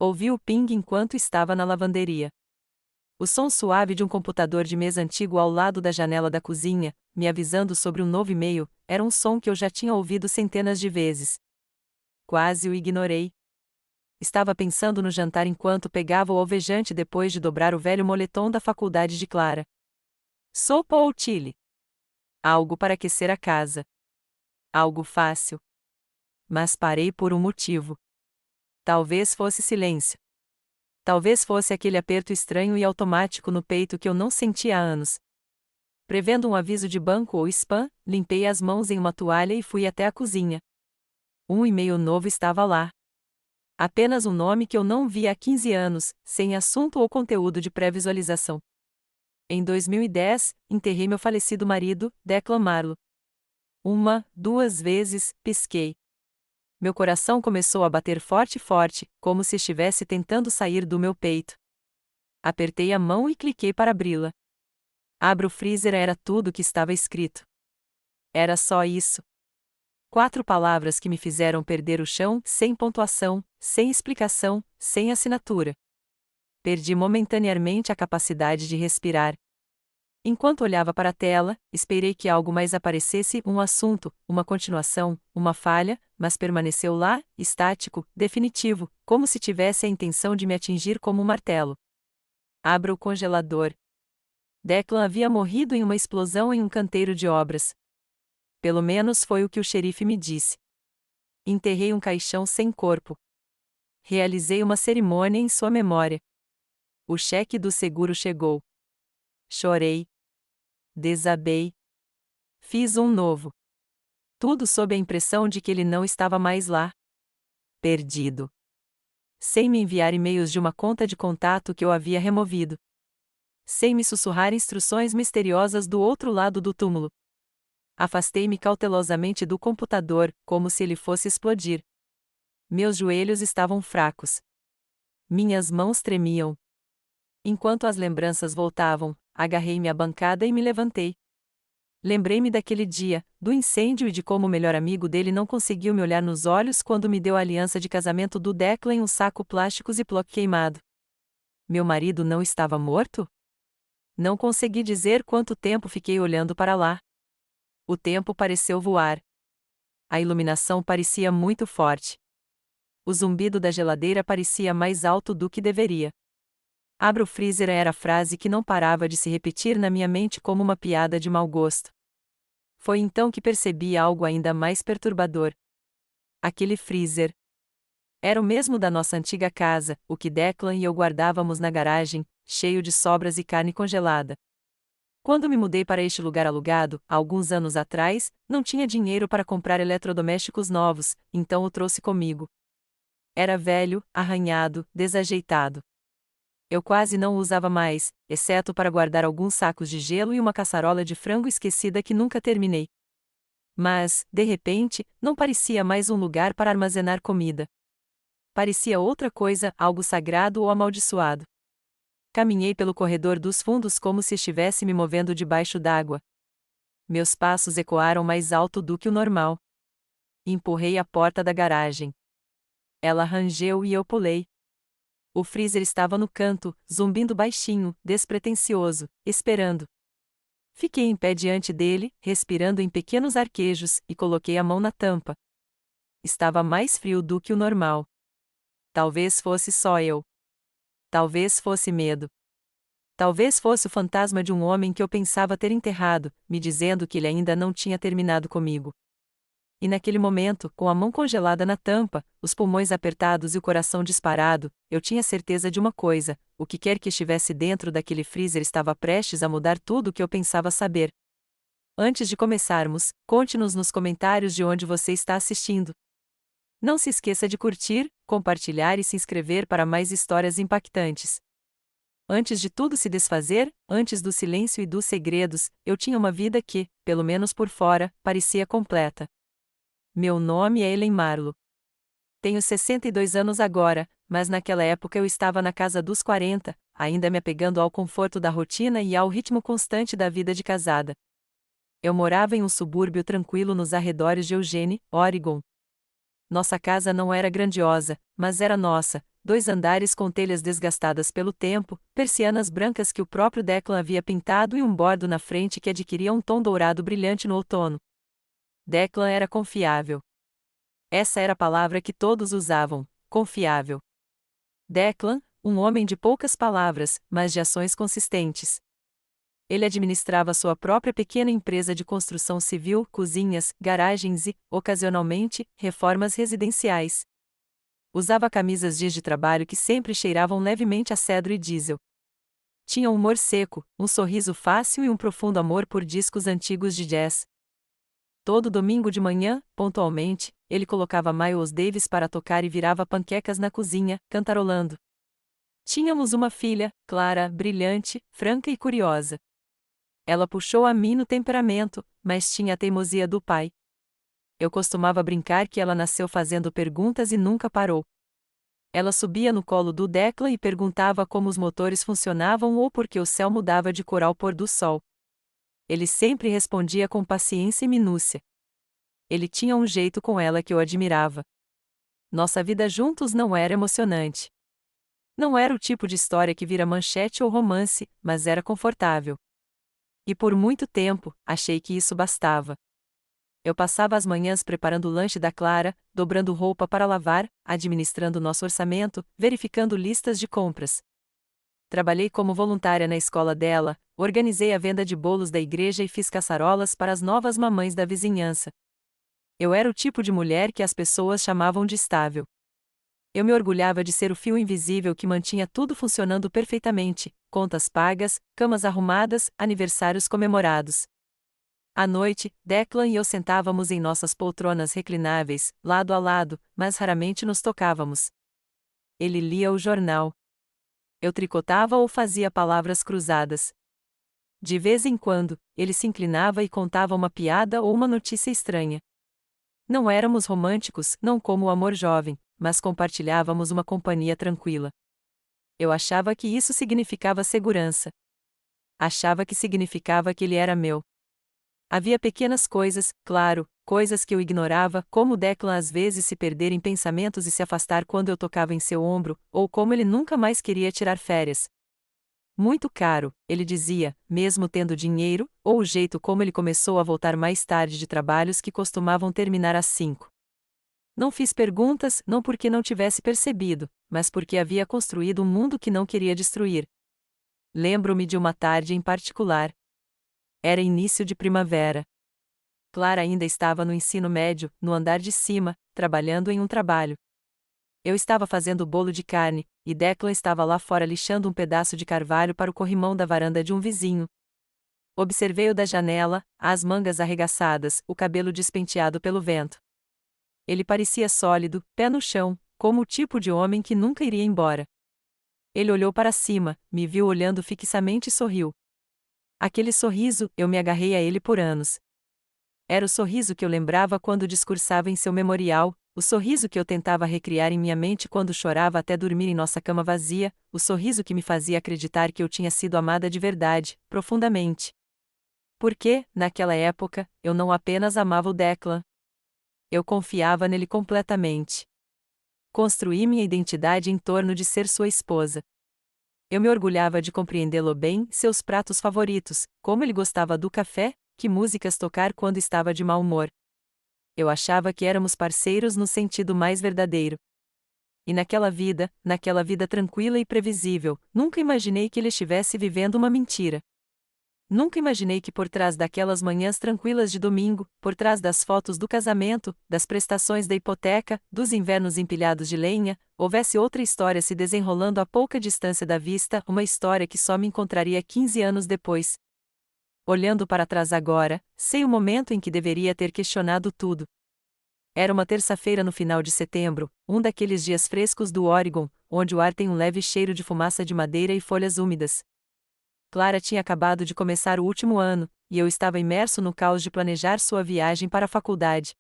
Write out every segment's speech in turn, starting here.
Ouvi o ping enquanto estava na lavanderia. O som suave de um computador de mesa antigo ao lado da janela da cozinha, me avisando sobre um novo e-mail, era um som que eu já tinha ouvido centenas de vezes. Quase o ignorei. Estava pensando no jantar enquanto pegava o alvejante depois de dobrar o velho moletom da faculdade de Clara. Sopa ou chili? Algo para aquecer a casa. Algo fácil. Mas parei por um motivo. Talvez fosse silêncio. Talvez fosse aquele aperto estranho e automático no peito que eu não sentia há anos. Prevendo um aviso de banco ou spam, limpei as mãos em uma toalha e fui até a cozinha. Um e-mail novo estava lá. Apenas um nome que eu não via há 15 anos, sem assunto ou conteúdo de pré-visualização. Em 2010, enterrei meu falecido marido, Declan Marlowe. 2 vezes, pisquei. Meu coração começou a bater forte, como se estivesse tentando sair do meu peito. Apertei a mão e cliquei para abri-la. Abra o freezer era tudo o que estava escrito. Era só isso. 4 palavras que me fizeram perder o chão, sem pontuação, sem explicação, sem assinatura. Perdi momentaneamente a capacidade de respirar. Enquanto olhava para a tela, esperei que algo mais aparecesse, um assunto, uma continuação, uma falha, mas permaneceu lá, estático, definitivo, como se tivesse a intenção de me atingir como um martelo. Abra o congelador. Declan havia morrido em uma explosão em um canteiro de obras. Pelo menos foi o que o xerife me disse. Enterrei um caixão sem corpo. Realizei uma cerimônia em sua memória. O cheque do seguro chegou. Chorei. Desabei. Fiz um novo. Tudo sob a impressão de que ele não estava mais lá. Perdido. Sem me enviar e-mails de uma conta de contato que eu havia removido. Sem me sussurrar instruções misteriosas do outro lado do túmulo. Afastei-me cautelosamente do computador, como se ele fosse explodir. Meus joelhos estavam fracos. Minhas mãos tremiam. Enquanto as lembranças voltavam, agarrei-me à bancada e me levantei. Lembrei-me daquele dia, do incêndio e de como o melhor amigo dele não conseguiu me olhar nos olhos quando me deu a aliança de casamento do Declan em um saco plástico Ziploc queimado. Meu marido não estava morto? Não consegui dizer quanto tempo fiquei olhando para lá. O tempo pareceu voar. A iluminação parecia muito forte. O zumbido da geladeira parecia mais alto do que deveria. Abra o freezer era a frase que não parava de se repetir na minha mente como uma piada de mau gosto. Foi então que percebi algo ainda mais perturbador. Aquele freezer. Era o mesmo da nossa antiga casa, o que Declan e eu guardávamos na garagem, cheio de sobras e carne congelada. Quando me mudei para este lugar alugado, há alguns anos atrás, não tinha dinheiro para comprar eletrodomésticos novos, então o trouxe comigo. Era velho, arranhado, desajeitado. Eu quase não o usava mais, exceto para guardar alguns sacos de gelo e uma caçarola de frango esquecida que nunca terminei. Mas, de repente, não parecia mais um lugar para armazenar comida. Parecia outra coisa, algo sagrado ou amaldiçoado. Caminhei pelo corredor dos fundos como se estivesse me movendo debaixo d'água. Meus passos ecoaram mais alto do que o normal. Empurrei a porta da garagem. Ela rangeu e eu pulei. O freezer estava no canto, zumbindo baixinho, despretensioso, esperando. Fiquei em pé diante dele, respirando em pequenos arquejos, e coloquei a mão na tampa. Estava mais frio do que o normal. Talvez fosse só eu. Talvez fosse medo. Talvez fosse o fantasma de um homem que eu pensava ter enterrado, me dizendo que ele ainda não tinha terminado comigo. E naquele momento, com a mão congelada na tampa, os pulmões apertados e o coração disparado, eu tinha certeza de uma coisa: o que quer que estivesse dentro daquele freezer estava prestes a mudar tudo o que eu pensava saber. Antes de começarmos, conte-nos nos comentários de onde você está assistindo. Não se esqueça de curtir, compartilhar e se inscrever para mais histórias impactantes. Antes de tudo se desfazer, antes do silêncio e dos segredos, eu tinha uma vida que, pelo menos por fora, parecia completa. Meu nome é Ellen Marlowe. Tenho 62 anos agora, mas naquela época eu estava na casa dos 40, ainda me apegando ao conforto da rotina e ao ritmo constante da vida de casada. Eu morava em um subúrbio tranquilo nos arredores de Eugene, Oregon. Nossa casa não era grandiosa, mas era nossa, 2 andares com telhas desgastadas pelo tempo, persianas brancas que o próprio Declan havia pintado e um bordo na frente que adquiria um tom dourado brilhante no outono. Declan era confiável. Essa era a palavra que todos usavam, confiável. Declan, um homem de poucas palavras, mas de ações consistentes. Ele administrava sua própria pequena empresa de construção civil, cozinhas, garagens e, ocasionalmente, reformas residenciais. Usava camisas jeans de trabalho que sempre cheiravam levemente a cedro e diesel. Tinha um humor seco, um sorriso fácil e um profundo amor por discos antigos de jazz. Todo domingo de manhã, pontualmente, ele colocava Miles Davis para tocar e virava panquecas na cozinha, cantarolando. Tínhamos uma filha, Clara, brilhante, franca e curiosa. Ela puxou a mim no temperamento, mas tinha a teimosia do pai. Eu costumava brincar que ela nasceu fazendo perguntas e nunca parou. Ela subia no colo do Declan e perguntava como os motores funcionavam ou por que o céu mudava de cor ao pôr do sol. Ele sempre respondia com paciência e minúcia. Ele tinha um jeito com ela que eu admirava. Nossa vida juntos não era emocionante. Não era o tipo de história que vira manchete ou romance, mas era confortável. E por muito tempo, achei que isso bastava. Eu passava as manhãs preparando o lanche da Clara, dobrando roupa para lavar, administrando nosso orçamento, verificando listas de compras. Trabalhei como voluntária na escola dela, organizei a venda de bolos da igreja e fiz caçarolas para as novas mamães da vizinhança. Eu era o tipo de mulher que as pessoas chamavam de estável. Eu me orgulhava de ser o fio invisível que mantinha tudo funcionando perfeitamente, contas pagas, camas arrumadas, aniversários comemorados. À noite, Declan e eu sentávamos em nossas poltronas reclináveis, lado a lado, mas raramente nos tocávamos. Ele lia o jornal. Eu tricotava ou fazia palavras cruzadas. De vez em quando, ele se inclinava e contava uma piada ou uma notícia estranha. Não éramos românticos, não como o amor jovem, mas compartilhávamos uma companhia tranquila. Eu achava que isso significava segurança. Achava que significava que ele era meu. Havia pequenas coisas, claro, coisas que eu ignorava, como Declan às vezes se perder em pensamentos e se afastar quando eu tocava em seu ombro, ou como ele nunca mais queria tirar férias. Muito caro, ele dizia, mesmo tendo dinheiro, ou o jeito como ele começou a voltar mais tarde de trabalhos que costumavam terminar às 5. Não fiz perguntas, não porque não tivesse percebido, mas porque havia construído um mundo que não queria destruir. Lembro-me de uma tarde em particular. Era início de primavera. Clara ainda estava no ensino médio, no andar de cima, trabalhando em um trabalho. Eu estava fazendo bolo de carne, e Declan estava lá fora lixando um pedaço de carvalho para o corrimão da varanda de um vizinho. Observei-o da janela, as mangas arregaçadas, o cabelo despenteado pelo vento. Ele parecia sólido, pé no chão, como o tipo de homem que nunca iria embora. Ele olhou para cima, me viu olhando fixamente e sorriu. Aquele sorriso, eu me agarrei a ele por anos. Era o sorriso que eu lembrava quando discursava em seu memorial, o sorriso que eu tentava recriar em minha mente quando chorava até dormir em nossa cama vazia, o sorriso que me fazia acreditar que eu tinha sido amada de verdade, profundamente. Porque, naquela época, eu não apenas amava o Declan. Eu confiava nele completamente. Construí minha identidade em torno de ser sua esposa. Eu me orgulhava de compreendê-lo bem, seus pratos favoritos, como ele gostava do café, que músicas tocar quando estava de mau humor. Eu achava que éramos parceiros no sentido mais verdadeiro. E naquela vida tranquila e previsível, nunca imaginei que ele estivesse vivendo uma mentira. Nunca imaginei que por trás daquelas manhãs tranquilas de domingo, por trás das fotos do casamento, das prestações da hipoteca, dos invernos empilhados de lenha, houvesse outra história se desenrolando a pouca distância da vista, uma história que só me encontraria 15 anos depois. Olhando para trás agora, sei o momento em que deveria ter questionado tudo. Era uma terça-feira no final de setembro, um daqueles dias frescos do Oregon, onde o ar tem um leve cheiro de fumaça de madeira e folhas úmidas. Clara tinha acabado de começar o último ano, e eu estava imerso no caos de planejar sua viagem para a faculdade.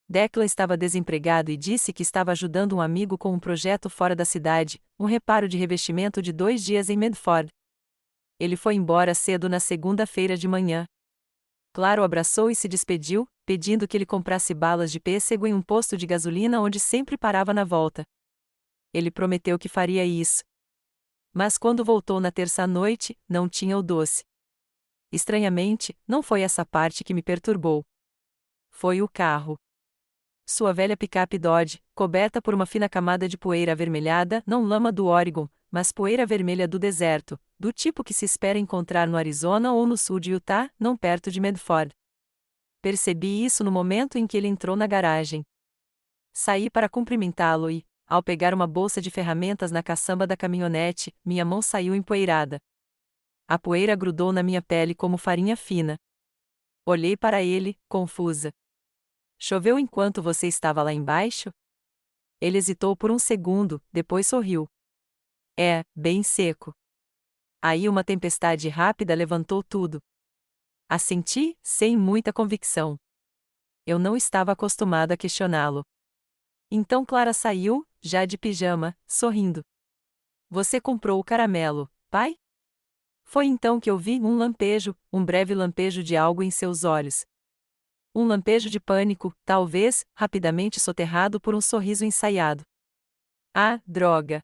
Declan estava desempregado e disse que estava ajudando um amigo com um projeto fora da cidade, um reparo de revestimento de 2 dias em Medford. Ele foi embora cedo na segunda-feira de manhã. Clara o abraçou e se despediu, pedindo que ele comprasse balas de pêssego em um posto de gasolina onde sempre parava na volta. Ele prometeu que faria isso. Mas quando voltou na terça noite, não tinha o doce. Estranhamente, não foi essa parte que me perturbou. Foi o carro. Sua velha picape Dodge, coberta por uma fina camada de poeira avermelhada, não lama do Oregon, mas poeira vermelha do deserto, do tipo que se espera encontrar no Arizona ou no sul de Utah, não perto de Medford. Percebi isso no momento em que ele entrou na garagem. Saí para cumprimentá-lo e, ao pegar uma bolsa de ferramentas na caçamba da caminhonete, minha mão saiu empoeirada. A poeira grudou na minha pele como farinha fina. Olhei para ele, confusa. Choveu enquanto você estava lá embaixo? Ele hesitou por um segundo, depois sorriu. É, bem seco. Aí uma tempestade rápida levantou tudo. Assenti, sem muita convicção. Eu não estava acostumada a questioná-lo. Então Clara saiu, já de pijama, sorrindo. Você comprou o caramelo, pai? Foi então que eu vi um lampejo, um breve lampejo de algo em seus olhos. Um lampejo de pânico, talvez, rapidamente soterrado por um sorriso ensaiado. Ah, droga!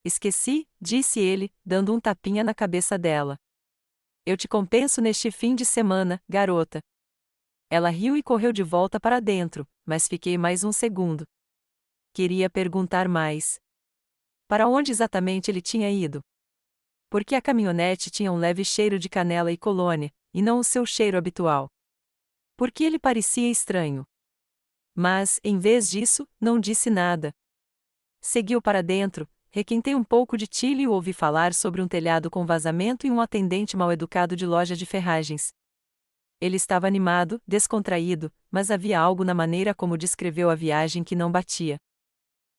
Esqueci, disse ele, dando um tapinha na cabeça dela. Eu te compenso neste fim de semana, garota. Ela riu e correu de volta para dentro, mas fiquei mais um segundo. Queria perguntar mais. Para onde exatamente ele tinha ido? Porque a caminhonete tinha um leve cheiro de canela e colônia, e não o seu cheiro habitual. Porque ele parecia estranho. Mas, em vez disso, não disse nada. Seguiu para dentro, requintei um pouco de tilha e ouvi falar sobre um telhado com vazamento e um atendente mal-educado de loja de ferragens. Ele estava animado, descontraído, mas havia algo na maneira como descreveu a viagem que não batia.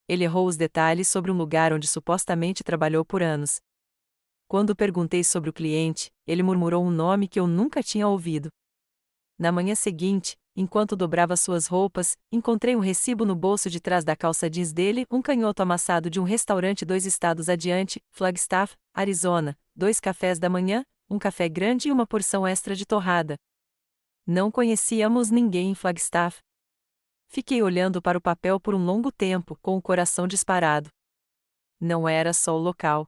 Ele errou os detalhes sobre um lugar onde supostamente trabalhou por anos. Quando perguntei sobre o cliente, ele murmurou um nome que eu nunca tinha ouvido. Na manhã seguinte, enquanto dobrava suas roupas, encontrei um recibo no bolso de trás da calça jeans dele, um canhoto amassado de um restaurante 2 estados adiante, Flagstaff, Arizona, 2 cafés da manhã, um café grande e uma porção extra de torrada. Não conhecíamos ninguém em Flagstaff. Fiquei olhando para o papel por um longo tempo, com o coração disparado. Não era só o local.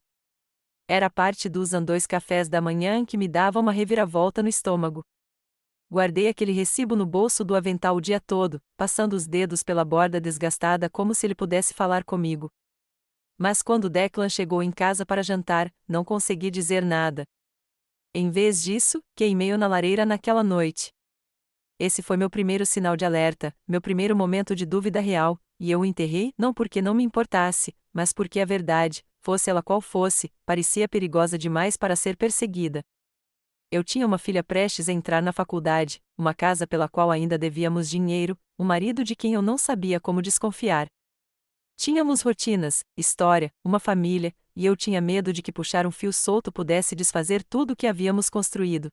Era parte dos 2 cafés da manhã que me dava uma reviravolta no estômago. Guardei aquele recibo no bolso do avental o dia todo, passando os dedos pela borda desgastada como se ele pudesse falar comigo. Mas quando Declan chegou em casa para jantar, não consegui dizer nada. Em vez disso, queimei-o na lareira naquela noite. Esse foi meu primeiro sinal de alerta, meu primeiro momento de dúvida real, e eu o enterrei não porque não me importasse, mas porque a verdade, fosse ela qual fosse, parecia perigosa demais para ser perseguida. Eu tinha uma filha prestes a entrar na faculdade, uma casa pela qual ainda devíamos dinheiro, um marido de quem eu não sabia como desconfiar. Tínhamos rotinas, história, uma família, e eu tinha medo de que puxar um fio solto pudesse desfazer tudo o que havíamos construído.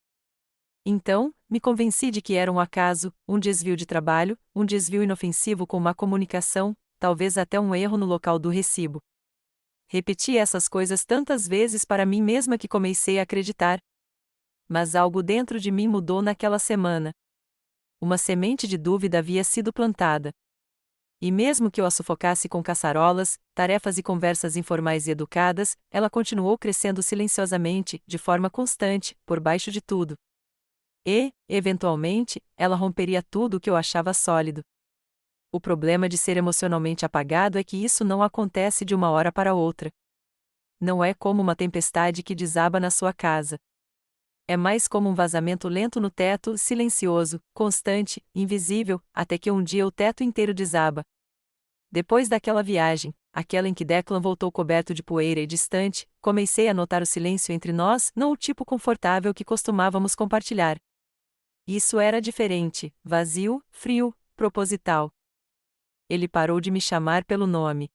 Então, me convenci de que era um acaso, um desvio de trabalho, um desvio inofensivo com má comunicação, talvez até um erro no local do recibo. Repeti essas coisas tantas vezes para mim mesma que comecei a acreditar. Mas algo dentro de mim mudou naquela semana. Uma semente de dúvida havia sido plantada. E mesmo que eu a sufocasse com caçarolas, tarefas e conversas informais e educadas, ela continuou crescendo silenciosamente, de forma constante, por baixo de tudo. E, eventualmente, ela romperia tudo o que eu achava sólido. O problema de ser emocionalmente apagado é que isso não acontece de uma hora para outra. Não é como uma tempestade que desaba na sua casa. É mais como um vazamento lento no teto, silencioso, constante, invisível, até que um dia o teto inteiro desaba. Depois daquela viagem, aquela em que Declan voltou coberto de poeira e distante, comecei a notar o silêncio entre nós, não o tipo confortável que costumávamos compartilhar. Isso era diferente, vazio, frio, proposital. Ele parou de me chamar pelo nome.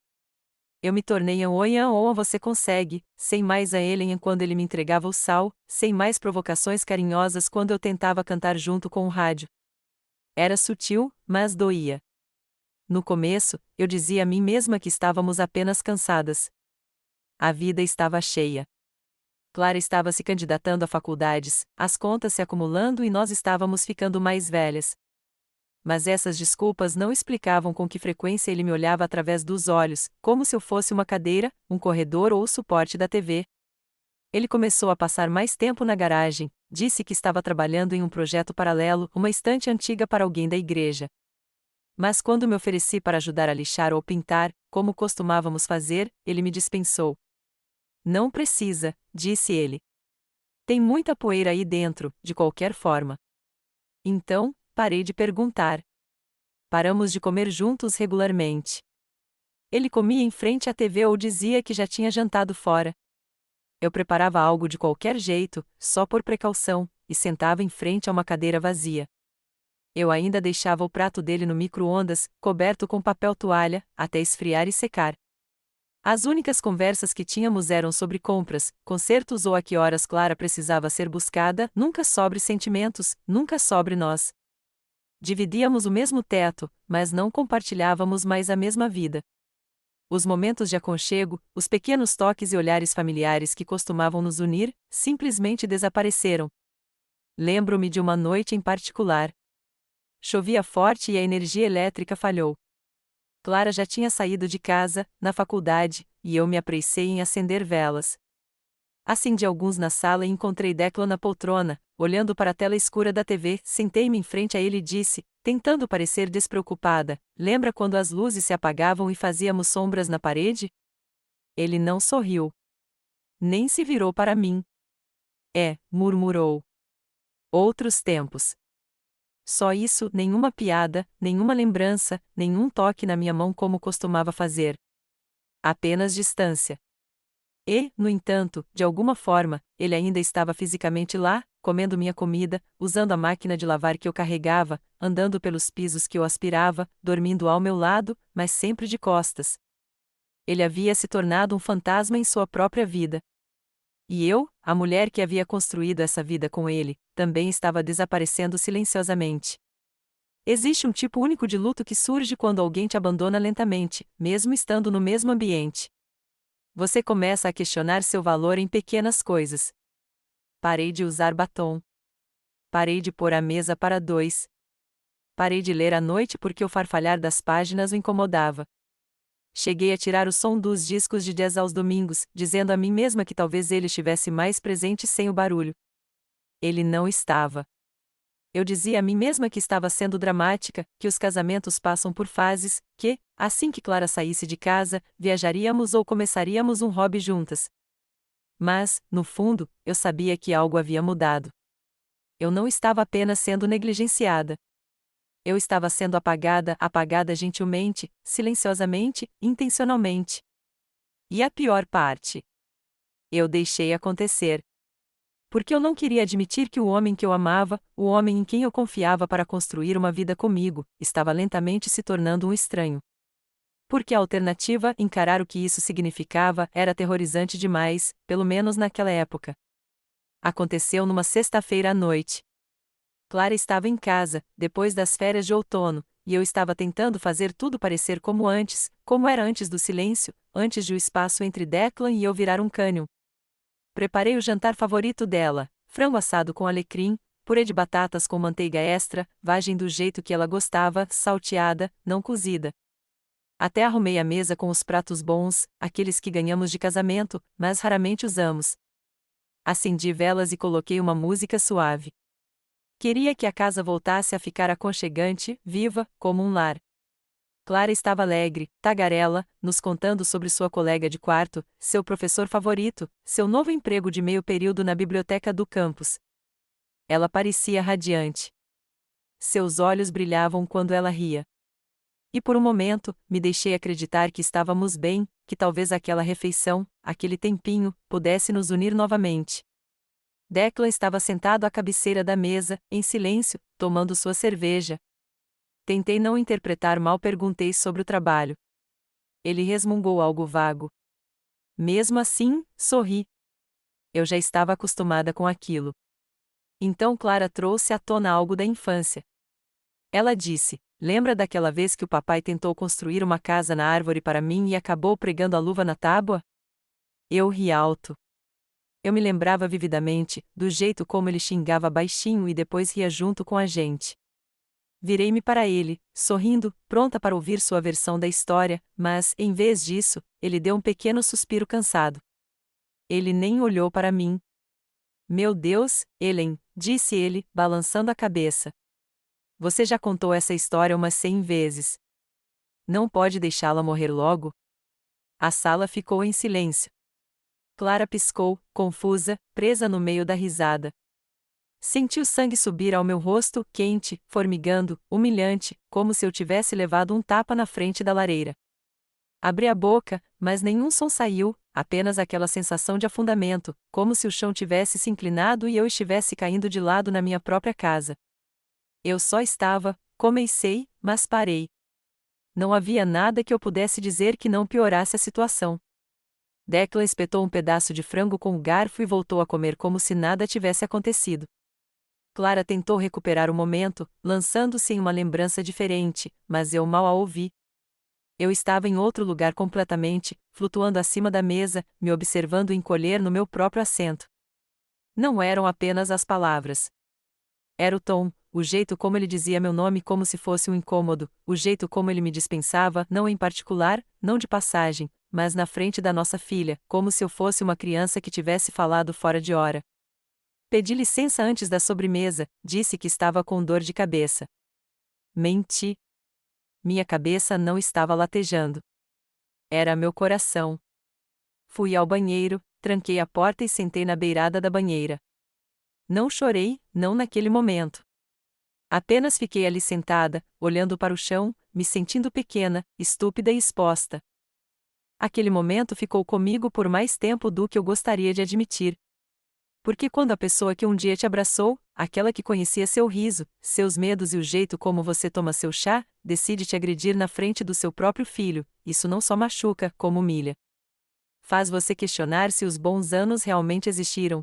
Eu me tornei um oiã ou você consegue, sem mais a ele quando ele me entregava o sal, sem mais provocações carinhosas quando eu tentava cantar junto com o rádio. Era sutil, mas doía. No começo, eu dizia a mim mesma que estávamos apenas cansadas. A vida estava cheia. Clara estava se candidatando a faculdades, as contas se acumulando e nós estávamos ficando mais velhas. Mas essas desculpas não explicavam com que frequência ele me olhava através dos olhos, como se eu fosse uma cadeira, um corredor ou o suporte da TV. Ele começou a passar mais tempo na garagem, disse que estava trabalhando em um projeto paralelo, uma estante antiga para alguém da igreja. Mas quando me ofereci para ajudar a lixar ou pintar, como costumávamos fazer, ele me dispensou. Não precisa, disse ele. Tem muita poeira aí dentro, de qualquer forma. Então, parei de perguntar. Paramos de comer juntos regularmente. Ele comia em frente à TV ou dizia que já tinha jantado fora. Eu preparava algo de qualquer jeito, só por precaução, e sentava em frente a uma cadeira vazia. Eu ainda deixava o prato dele no micro-ondas, coberto com papel toalha, até esfriar e secar. As únicas conversas que tínhamos eram sobre compras, concertos ou a que horas Clara precisava ser buscada, nunca sobre sentimentos, nunca sobre nós. Dividíamos o mesmo teto, mas não compartilhávamos mais a mesma vida. Os momentos de aconchego, os pequenos toques e olhares familiares que costumavam nos unir, simplesmente desapareceram. Lembro-me de uma noite em particular. Chovia forte e a energia elétrica falhou. Clara já tinha saído de casa, na faculdade, e eu me apressei em acender velas. Acendi alguns na sala e encontrei Declan na poltrona, olhando para a tela escura da TV. Sentei-me em frente a ele e disse, tentando parecer despreocupada: lembra quando as luzes se apagavam e fazíamos sombras na parede? Ele não sorriu. Nem se virou para mim. Murmurou. Outros tempos. Só isso, nenhuma piada, nenhuma lembrança, nenhum toque na minha mão como costumava fazer. Apenas distância. E, no entanto, de alguma forma, ele ainda estava fisicamente lá, comendo minha comida, usando a máquina de lavar que eu carregava, andando pelos pisos que eu aspirava, dormindo ao meu lado, mas sempre de costas. Ele havia se tornado um fantasma em sua própria vida. E eu, a mulher que havia construído essa vida com ele, também estava desaparecendo silenciosamente. Existe um tipo único de luto que surge quando alguém te abandona lentamente, mesmo estando no mesmo ambiente. Você começa a questionar seu valor em pequenas coisas. Parei de usar batom. Parei de pôr a mesa para dois. Parei de ler à noite porque o farfalhar das páginas o incomodava. Cheguei a tirar o som dos discos de jazz aos domingos, dizendo a mim mesma que talvez ele estivesse mais presente sem o barulho. Ele não estava. Eu dizia a mim mesma que estava sendo dramática, que os casamentos passam por fases, que, assim que Clara saísse de casa, viajaríamos ou começaríamos um hobby juntas. Mas, no fundo, eu sabia que algo havia mudado. Eu não estava apenas sendo negligenciada. Eu estava sendo apagada gentilmente, silenciosamente, intencionalmente. E a pior parte? Eu deixei acontecer. Porque eu não queria admitir que o homem que eu amava, o homem em quem eu confiava para construir uma vida comigo, estava lentamente se tornando um estranho. Porque a alternativa, encarar o que isso significava, era aterrorizante demais, pelo menos naquela época. Aconteceu numa sexta-feira à noite. Clara estava em casa, depois das férias de outono, e eu estava tentando fazer tudo parecer como antes, como era antes do silêncio, antes de o espaço entre Declan e eu virar um cânion. Preparei o jantar favorito dela, frango assado com alecrim, purê de batatas com manteiga extra, vagem do jeito que ela gostava, salteada, não cozida. Até arrumei a mesa com os pratos bons, aqueles que ganhamos de casamento, mas raramente usamos. Acendi velas e coloquei uma música suave. Queria que a casa voltasse a ficar aconchegante, viva, como um lar. Clara estava alegre, tagarela, nos contando sobre sua colega de quarto, seu professor favorito, seu novo emprego de meio período na biblioteca do campus. Ela parecia radiante. Seus olhos brilhavam quando ela ria. E por um momento, me deixei acreditar que estávamos bem, que talvez aquela refeição, aquele tempinho, pudesse nos unir novamente. Declan estava sentado à cabeceira da mesa, em silêncio, tomando sua cerveja. Tentei não interpretar mal, perguntei sobre o trabalho. Ele resmungou algo vago. Mesmo assim, sorri. Eu já estava acostumada com aquilo. Então Clara trouxe à tona algo da infância. Ela disse: lembra daquela vez que o papai tentou construir uma casa na árvore para mim e acabou pregando a luva na tábua? Eu ri alto. Eu me lembrava vividamente, do jeito como ele xingava baixinho e depois ria junto com a gente. Virei-me para ele, sorrindo, pronta para ouvir sua versão da história, mas, em vez disso, ele deu um pequeno suspiro cansado. Ele nem olhou para mim. Meu Deus, Ellen, disse ele, balançando a cabeça. Você já contou essa história umas 100 vezes. Não pode deixá-la morrer logo? A sala ficou em silêncio. Clara piscou, confusa, presa no meio da risada. Senti o sangue subir ao meu rosto, quente, formigando, humilhante, como se eu tivesse levado um tapa na frente da lareira. Abri a boca, mas nenhum som saiu, apenas aquela sensação de afundamento, como se o chão tivesse se inclinado e eu estivesse caindo de lado na minha própria casa. Eu só estava, comecei, mas parei. Não havia nada que eu pudesse dizer que não piorasse a situação. Declan espetou um pedaço de frango com o garfo e voltou a comer como se nada tivesse acontecido. Clara tentou recuperar o momento, lançando-se em uma lembrança diferente, mas eu mal a ouvi. Eu estava em outro lugar completamente, flutuando acima da mesa, me observando encolher no meu próprio assento. Não eram apenas as palavras. Era o tom, o jeito como ele dizia meu nome como se fosse um incômodo, o jeito como ele me dispensava, não em particular, não de passagem, mas na frente da nossa filha, como se eu fosse uma criança que tivesse falado fora de hora. Pedi licença antes da sobremesa, disse que estava com dor de cabeça. Menti. Minha cabeça não estava latejando. Era meu coração. Fui ao banheiro, tranquei a porta e sentei na beirada da banheira. Não chorei, não naquele momento. Apenas fiquei ali sentada, olhando para o chão, me sentindo pequena, estúpida e exposta. Aquele momento ficou comigo por mais tempo do que eu gostaria de admitir. Porque quando a pessoa que um dia te abraçou, aquela que conhecia seu riso, seus medos e o jeito como você toma seu chá, decide te agredir na frente do seu próprio filho, isso não só machuca, como humilha. Faz você questionar se os bons anos realmente existiram.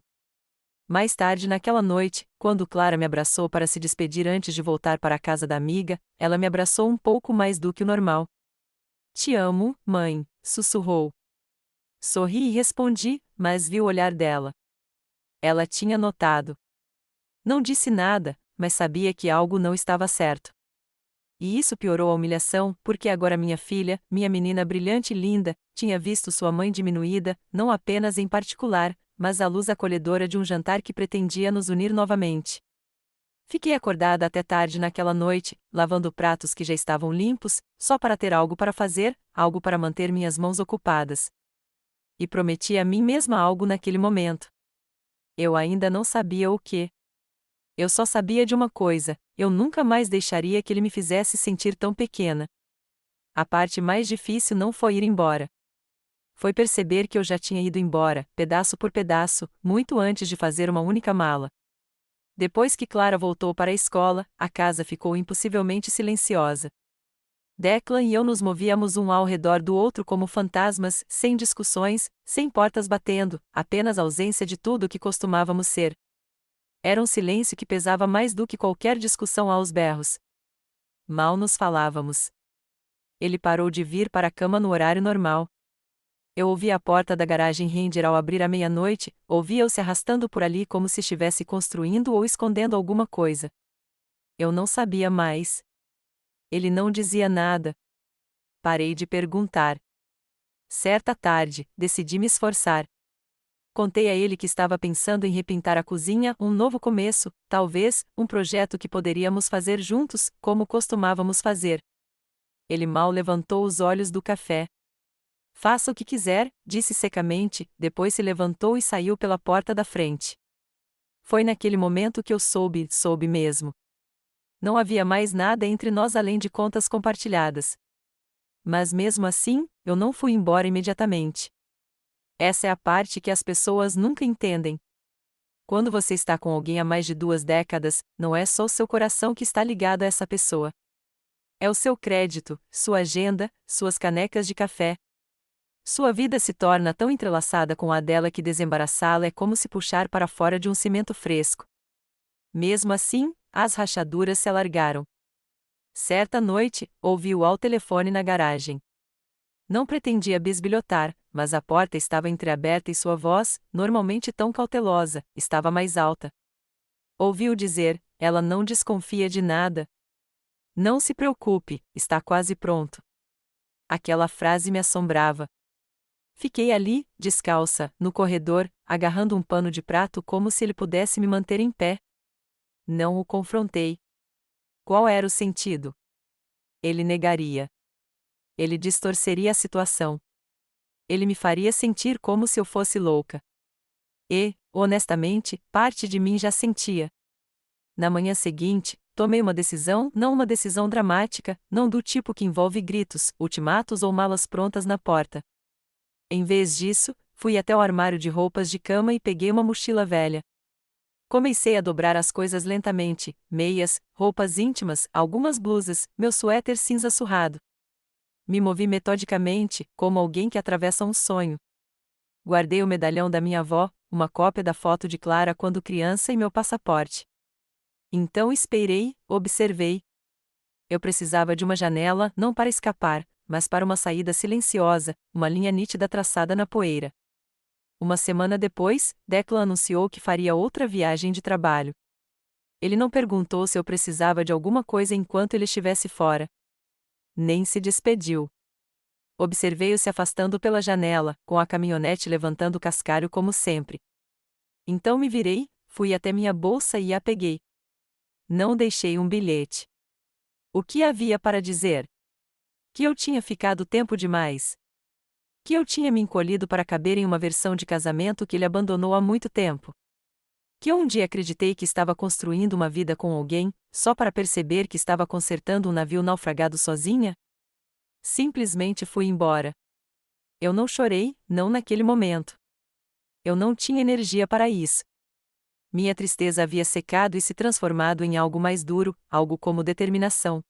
Mais tarde naquela noite, quando Clara me abraçou para se despedir antes de voltar para a casa da amiga, ela me abraçou um pouco mais do que o normal. Te amo, mãe, sussurrou. Sorri e respondi, mas vi o olhar dela. Ela tinha notado. Não disse nada, mas sabia que algo não estava certo. E isso piorou a humilhação, porque agora minha filha, minha menina brilhante e linda, tinha visto sua mãe diminuída, não apenas em particular, mas a luz acolhedora de um jantar que pretendia nos unir novamente. Fiquei acordada até tarde naquela noite, lavando pratos que já estavam limpos, só para ter algo para fazer, algo para manter minhas mãos ocupadas. E prometi a mim mesma algo naquele momento. Eu ainda não sabia o que. Eu só sabia de uma coisa: eu nunca mais deixaria que ele me fizesse sentir tão pequena. A parte mais difícil não foi ir embora. Foi perceber que eu já tinha ido embora, pedaço por pedaço, muito antes de fazer uma única mala. Depois que Clara voltou para a escola, a casa ficou impossivelmente silenciosa. Declan e eu nos movíamos um ao redor do outro como fantasmas, sem discussões, sem portas batendo, apenas a ausência de tudo o que costumávamos ser. Era um silêncio que pesava mais do que qualquer discussão aos berros. Mal nos falávamos. Ele parou de vir para a cama no horário normal. Eu ouvia a porta da garagem render ao abrir à meia-noite, ouvia-o se arrastando por ali como se estivesse construindo ou escondendo alguma coisa. Eu não sabia mais. Ele não dizia nada. Parei de perguntar. Certa tarde, decidi me esforçar. Contei a ele que estava pensando em repintar a cozinha, um novo começo, talvez, um projeto que poderíamos fazer juntos, como costumávamos fazer. Ele mal levantou os olhos do café. Faça o que quiser, disse secamente, depois se levantou e saiu pela porta da frente. Foi naquele momento que eu soube mesmo. Não havia mais nada entre nós além de contas compartilhadas. Mas mesmo assim, eu não fui embora imediatamente. Essa é a parte que as pessoas nunca entendem. Quando você está com alguém há mais de 2 décadas, não é só o seu coração que está ligado a essa pessoa. É o seu crédito, sua agenda, suas canecas de café. Sua vida se torna tão entrelaçada com a dela que desembaraçá-la é como se puxar para fora de um cimento fresco. Mesmo assim, as rachaduras se alargaram. Certa noite, ouvi-o ao telefone na garagem. Não pretendia bisbilhotar, mas a porta estava entreaberta e sua voz, normalmente tão cautelosa, estava mais alta. Ouvi-o dizer: ela não desconfia de nada. Não se preocupe, está quase pronto. Aquela frase me assombrava. Fiquei ali, descalça, no corredor, agarrando um pano de prato como se ele pudesse me manter em pé. Não o confrontei. Qual era o sentido? Ele negaria. Ele distorceria a situação. Ele me faria sentir como se eu fosse louca. E, honestamente, parte de mim já sentia. Na manhã seguinte, tomei uma decisão, não uma decisão dramática, não do tipo que envolve gritos, ultimatos ou malas prontas na porta. Em vez disso, fui até o armário de roupas de cama e peguei uma mochila velha. Comecei a dobrar as coisas lentamente, meias, roupas íntimas, algumas blusas, meu suéter cinza surrado. Me movi metodicamente, como alguém que atravessa um sonho. Guardei o medalhão da minha avó, uma cópia da foto de Clara quando criança e meu passaporte. Então esperei, observei. Eu precisava de uma janela, não para escapar, mas para uma saída silenciosa, uma linha nítida traçada na poeira. Uma semana depois, Declan anunciou que faria outra viagem de trabalho. Ele não perguntou se eu precisava de alguma coisa enquanto ele estivesse fora. Nem se despediu. Observei-o se afastando pela janela, com a caminhonete levantando o cascalho como sempre. Então me virei, fui até minha bolsa e a peguei. Não deixei um bilhete. O que havia para dizer? Que eu tinha ficado tempo demais. Que eu tinha me encolhido para caber em uma versão de casamento que ele abandonou há muito tempo. Que eu um dia acreditei que estava construindo uma vida com alguém, só para perceber que estava consertando um navio naufragado sozinha? Simplesmente fui embora. Eu não chorei, não naquele momento. Eu não tinha energia para isso. Minha tristeza havia secado e se transformado em algo mais duro, algo como determinação.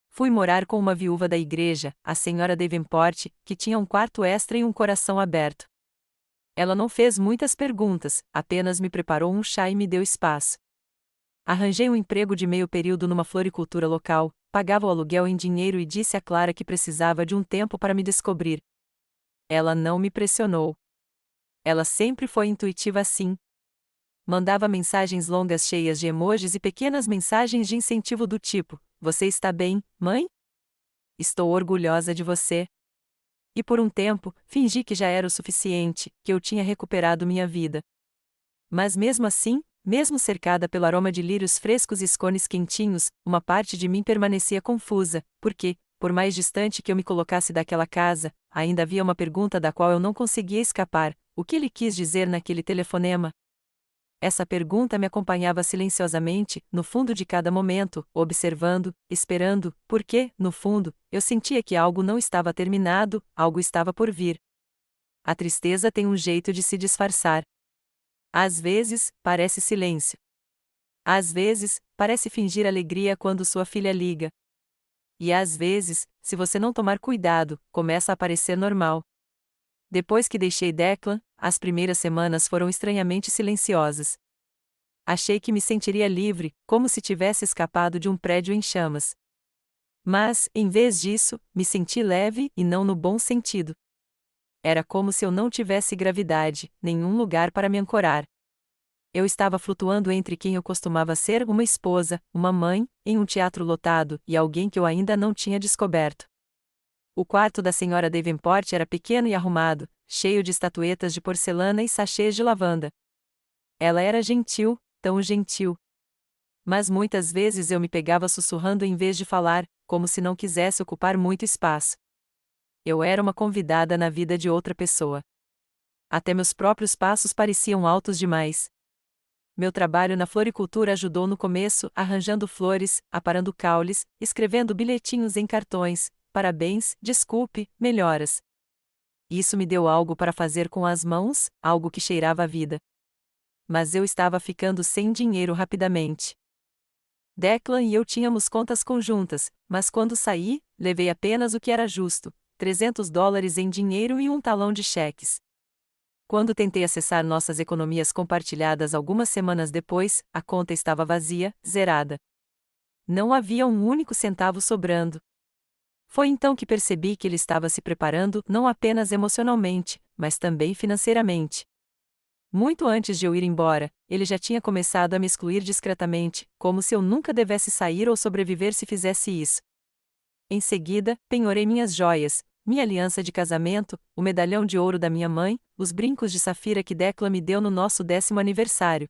Fui morar com uma viúva da igreja, a senhora Davenport, que tinha um quarto extra e um coração aberto. Ela não fez muitas perguntas, apenas me preparou um chá e me deu espaço. Arranjei um emprego de meio período numa floricultura local, pagava o aluguel em dinheiro e disse a Clara que precisava de um tempo para me descobrir. Ela não me pressionou. Ela sempre foi intuitiva assim. Mandava mensagens longas cheias de emojis e pequenas mensagens de incentivo do tipo: "Você está bem, mãe? Estou orgulhosa de você." E por um tempo, fingi que já era o suficiente, que eu tinha recuperado minha vida. Mas mesmo assim, mesmo cercada pelo aroma de lírios frescos e scones quentinhos, uma parte de mim permanecia confusa, porque, por mais distante que eu me colocasse daquela casa, ainda havia uma pergunta da qual eu não conseguia escapar: o que ele quis dizer naquele telefonema? Essa pergunta me acompanhava silenciosamente, no fundo de cada momento, observando, esperando, porque, no fundo, eu sentia que algo não estava terminado, algo estava por vir. A tristeza tem um jeito de se disfarçar. Às vezes, parece silêncio. Às vezes, parece fingir alegria quando sua filha liga. E às vezes, se você não tomar cuidado, começa a parecer normal. Depois que deixei Declan, as primeiras semanas foram estranhamente silenciosas. Achei que me sentiria livre, como se tivesse escapado de um prédio em chamas. Mas, em vez disso, me senti leve, e não no bom sentido. Era como se eu não tivesse gravidade, nenhum lugar para me ancorar. Eu estava flutuando entre quem eu costumava ser, uma esposa, uma mãe, em um teatro lotado, e alguém que eu ainda não tinha descoberto. O quarto da senhora Davenport era pequeno e arrumado, cheio de estatuetas de porcelana e sachês de lavanda. Ela era gentil, tão gentil. Mas muitas vezes eu me pegava sussurrando em vez de falar, como se não quisesse ocupar muito espaço. Eu era uma convidada na vida de outra pessoa. Até meus próprios passos pareciam altos demais. Meu trabalho na floricultura ajudou no começo, arranjando flores, aparando caules, escrevendo bilhetinhos em cartões: "Parabéns, desculpe, melhoras." Isso me deu algo para fazer com as mãos, algo que cheirava a vida. Mas eu estava ficando sem dinheiro rapidamente. Declan e eu tínhamos contas conjuntas, mas quando saí, levei apenas o que era justo: $300 em dinheiro e um talão de cheques. Quando tentei acessar nossas economias compartilhadas algumas semanas depois, a conta estava vazia, zerada. Não havia um único centavo sobrando. Foi então que percebi que ele estava se preparando não apenas emocionalmente, mas também financeiramente. Muito antes de eu ir embora, ele já tinha começado a me excluir discretamente, como se eu nunca devesse sair ou sobreviver se fizesse isso. Em seguida, penhorei minhas joias, minha aliança de casamento, o medalhão de ouro da minha mãe, os brincos de safira que Declan me deu no nosso 10º aniversário.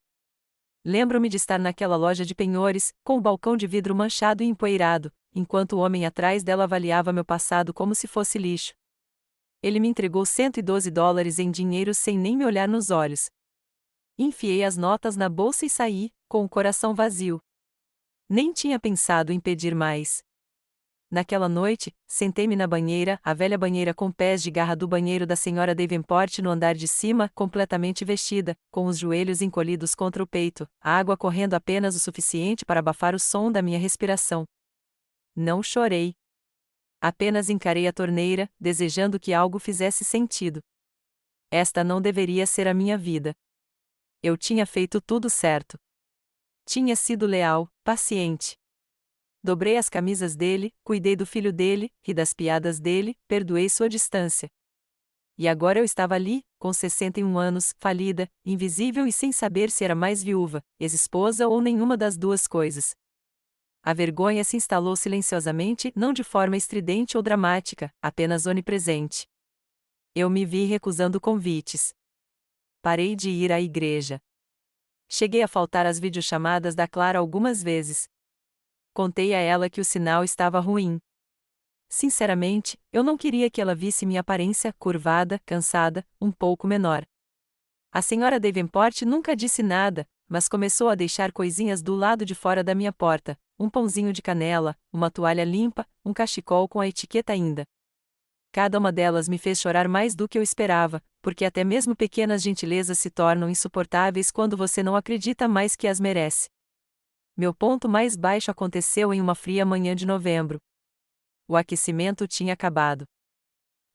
Lembro-me de estar naquela loja de penhores, com o balcão de vidro manchado e empoeirado, enquanto o homem atrás dela avaliava meu passado como se fosse lixo. Ele me entregou $112 em dinheiro sem nem me olhar nos olhos. Enfiei as notas na bolsa e saí, com o coração vazio. Nem tinha pensado em pedir mais. Naquela noite, sentei-me na banheira, a velha banheira com pés de garra do banheiro da senhora Davenport no andar de cima, completamente vestida, com os joelhos encolhidos contra o peito, a água correndo apenas o suficiente para abafar o som da minha respiração. Não chorei. Apenas encarei a torneira, desejando que algo fizesse sentido. Esta não deveria ser a minha vida. Eu tinha feito tudo certo. Tinha sido leal, paciente. Dobrei as camisas dele, cuidei do filho dele, ri das piadas dele, perdoei sua distância. E agora eu estava ali, com 61 anos, falida, invisível e sem saber se era mais viúva, ex-esposa ou nenhuma das duas coisas. A vergonha se instalou silenciosamente, não de forma estridente ou dramática, apenas onipresente. Eu me vi recusando convites. Parei de ir à igreja. Cheguei a faltar às videochamadas da Clara algumas vezes. Contei a ela que o sinal estava ruim. Sinceramente, eu não queria que ela visse minha aparência curvada, cansada, um pouco menor. A senhora Davenport nunca disse nada, mas começou a deixar coisinhas do lado de fora da minha porta, um pãozinho de canela, uma toalha limpa, um cachecol com a etiqueta ainda. Cada uma delas me fez chorar mais do que eu esperava, porque até mesmo pequenas gentilezas se tornam insuportáveis quando você não acredita mais que as merece. Meu ponto mais baixo aconteceu em uma fria manhã de novembro. O aquecimento tinha acabado.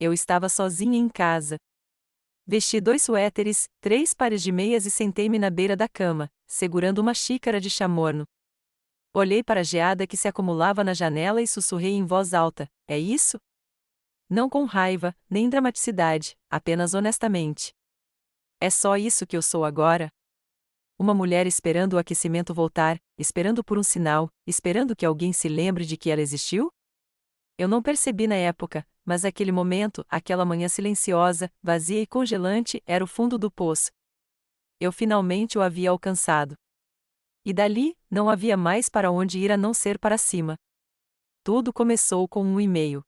Eu estava sozinha em casa. Vesti 2 suéteres, 3 pares de meias e sentei-me na beira da cama, segurando uma xícara de chá morno. Olhei para a geada que se acumulava na janela e sussurrei em voz alta: é isso? Não com raiva, nem dramaticidade, apenas honestamente. É só isso que eu sou agora? Uma mulher esperando o aquecimento voltar, esperando por um sinal, esperando que alguém se lembre de que ela existiu? Eu não percebi na época, mas aquele momento, aquela manhã silenciosa, vazia e congelante, era o fundo do poço. Eu finalmente o havia alcançado. E dali, não havia mais para onde ir a não ser para cima. Tudo começou com um e-mail.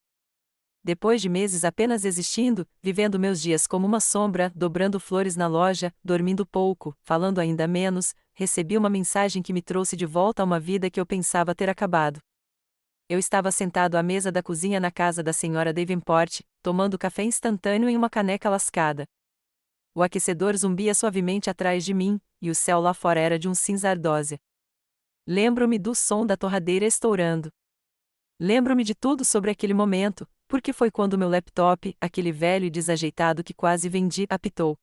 Depois de meses apenas existindo, vivendo meus dias como uma sombra, dobrando flores na loja, dormindo pouco, falando ainda menos, recebi uma mensagem que me trouxe de volta a uma vida que eu pensava ter acabado. Eu estava sentado à mesa da cozinha na casa da senhora Davenport, tomando café instantâneo em uma caneca lascada. O aquecedor zumbia suavemente atrás de mim, e o céu lá fora era de um cinza ardósia. Lembro-me do som da torradeira estourando. Lembro-me de tudo sobre aquele momento, porque foi quando meu laptop, aquele velho e desajeitado que quase vendi, apitou.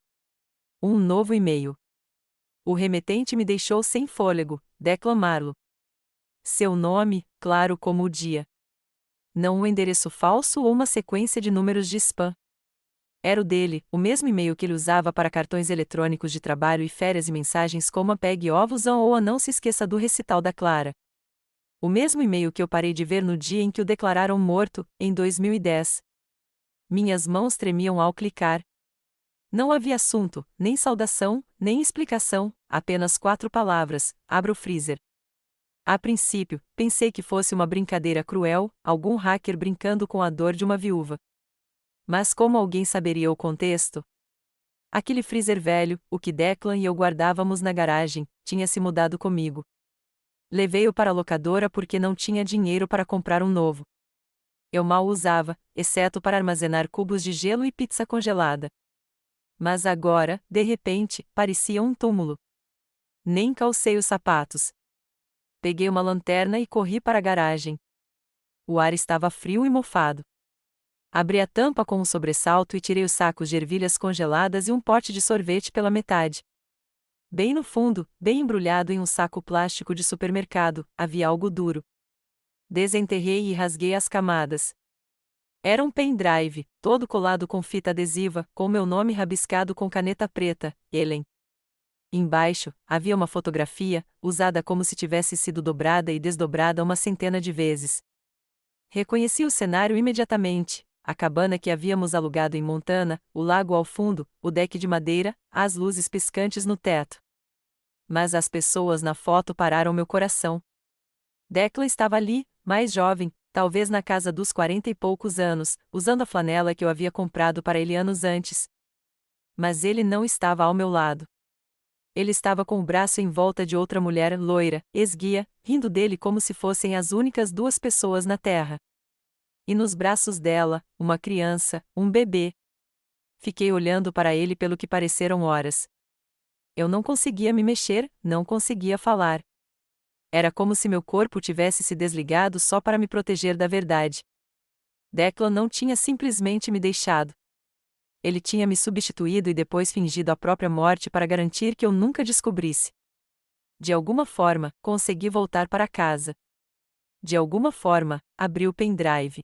Um novo e-mail. O remetente me deixou sem fôlego, Declan Marlowe. Seu nome, claro como o dia. Não um endereço falso ou uma sequência de números de spam. Era o dele, o mesmo e-mail que ele usava para cartões eletrônicos de trabalho e férias e mensagens como a pegue ovos ou a não se esqueça do recital da Clara. O mesmo e-mail que eu parei de ver no dia em que o declararam morto, em 2010. Minhas mãos tremiam ao clicar. Não havia assunto, nem saudação, nem explicação, apenas 4 palavras: abra o freezer. A princípio, pensei que fosse uma brincadeira cruel, algum hacker brincando com a dor de uma viúva. Mas como alguém saberia o contexto? Aquele freezer velho, o que Declan e eu guardávamos na garagem, tinha se mudado comigo. Levei-o para a locadora porque não tinha dinheiro para comprar um novo. Eu mal o usava, exceto para armazenar cubos de gelo e pizza congelada. Mas agora, de repente, parecia um túmulo. Nem calcei os sapatos. Peguei uma lanterna e corri para a garagem. O ar estava frio e mofado. Abri a tampa com um sobressalto e tirei os sacos de ervilhas congeladas e um pote de sorvete pela metade. Bem no fundo, bem embrulhado em um saco plástico de supermercado, havia algo duro. Desenterrei e rasguei as camadas. Era um pendrive, todo colado com fita adesiva, com meu nome rabiscado com caneta preta, Ellen. Embaixo, havia uma fotografia, usada como se tivesse sido dobrada e desdobrada uma centena de vezes. Reconheci o cenário imediatamente: a cabana que havíamos alugado em Montana, o lago ao fundo, o deck de madeira, as luzes piscantes no teto. Mas as pessoas na foto pararam meu coração. Declan estava ali, mais jovem, talvez na casa dos 40 e poucos anos, usando a flanela que eu havia comprado para ele anos antes. Mas ele não estava ao meu lado. Ele estava com o braço em volta de outra mulher loira, esguia, rindo dele como se fossem as únicas duas pessoas na terra. E nos braços dela, uma criança, um bebê. Fiquei olhando para ele pelo que pareceram horas. Eu não conseguia me mexer, não conseguia falar. Era como se meu corpo tivesse se desligado só para me proteger da verdade. Declan não tinha simplesmente me deixado. Ele tinha me substituído e depois fingido a própria morte para garantir que eu nunca descobrisse. De alguma forma, consegui voltar para casa. De alguma forma, abri o pendrive.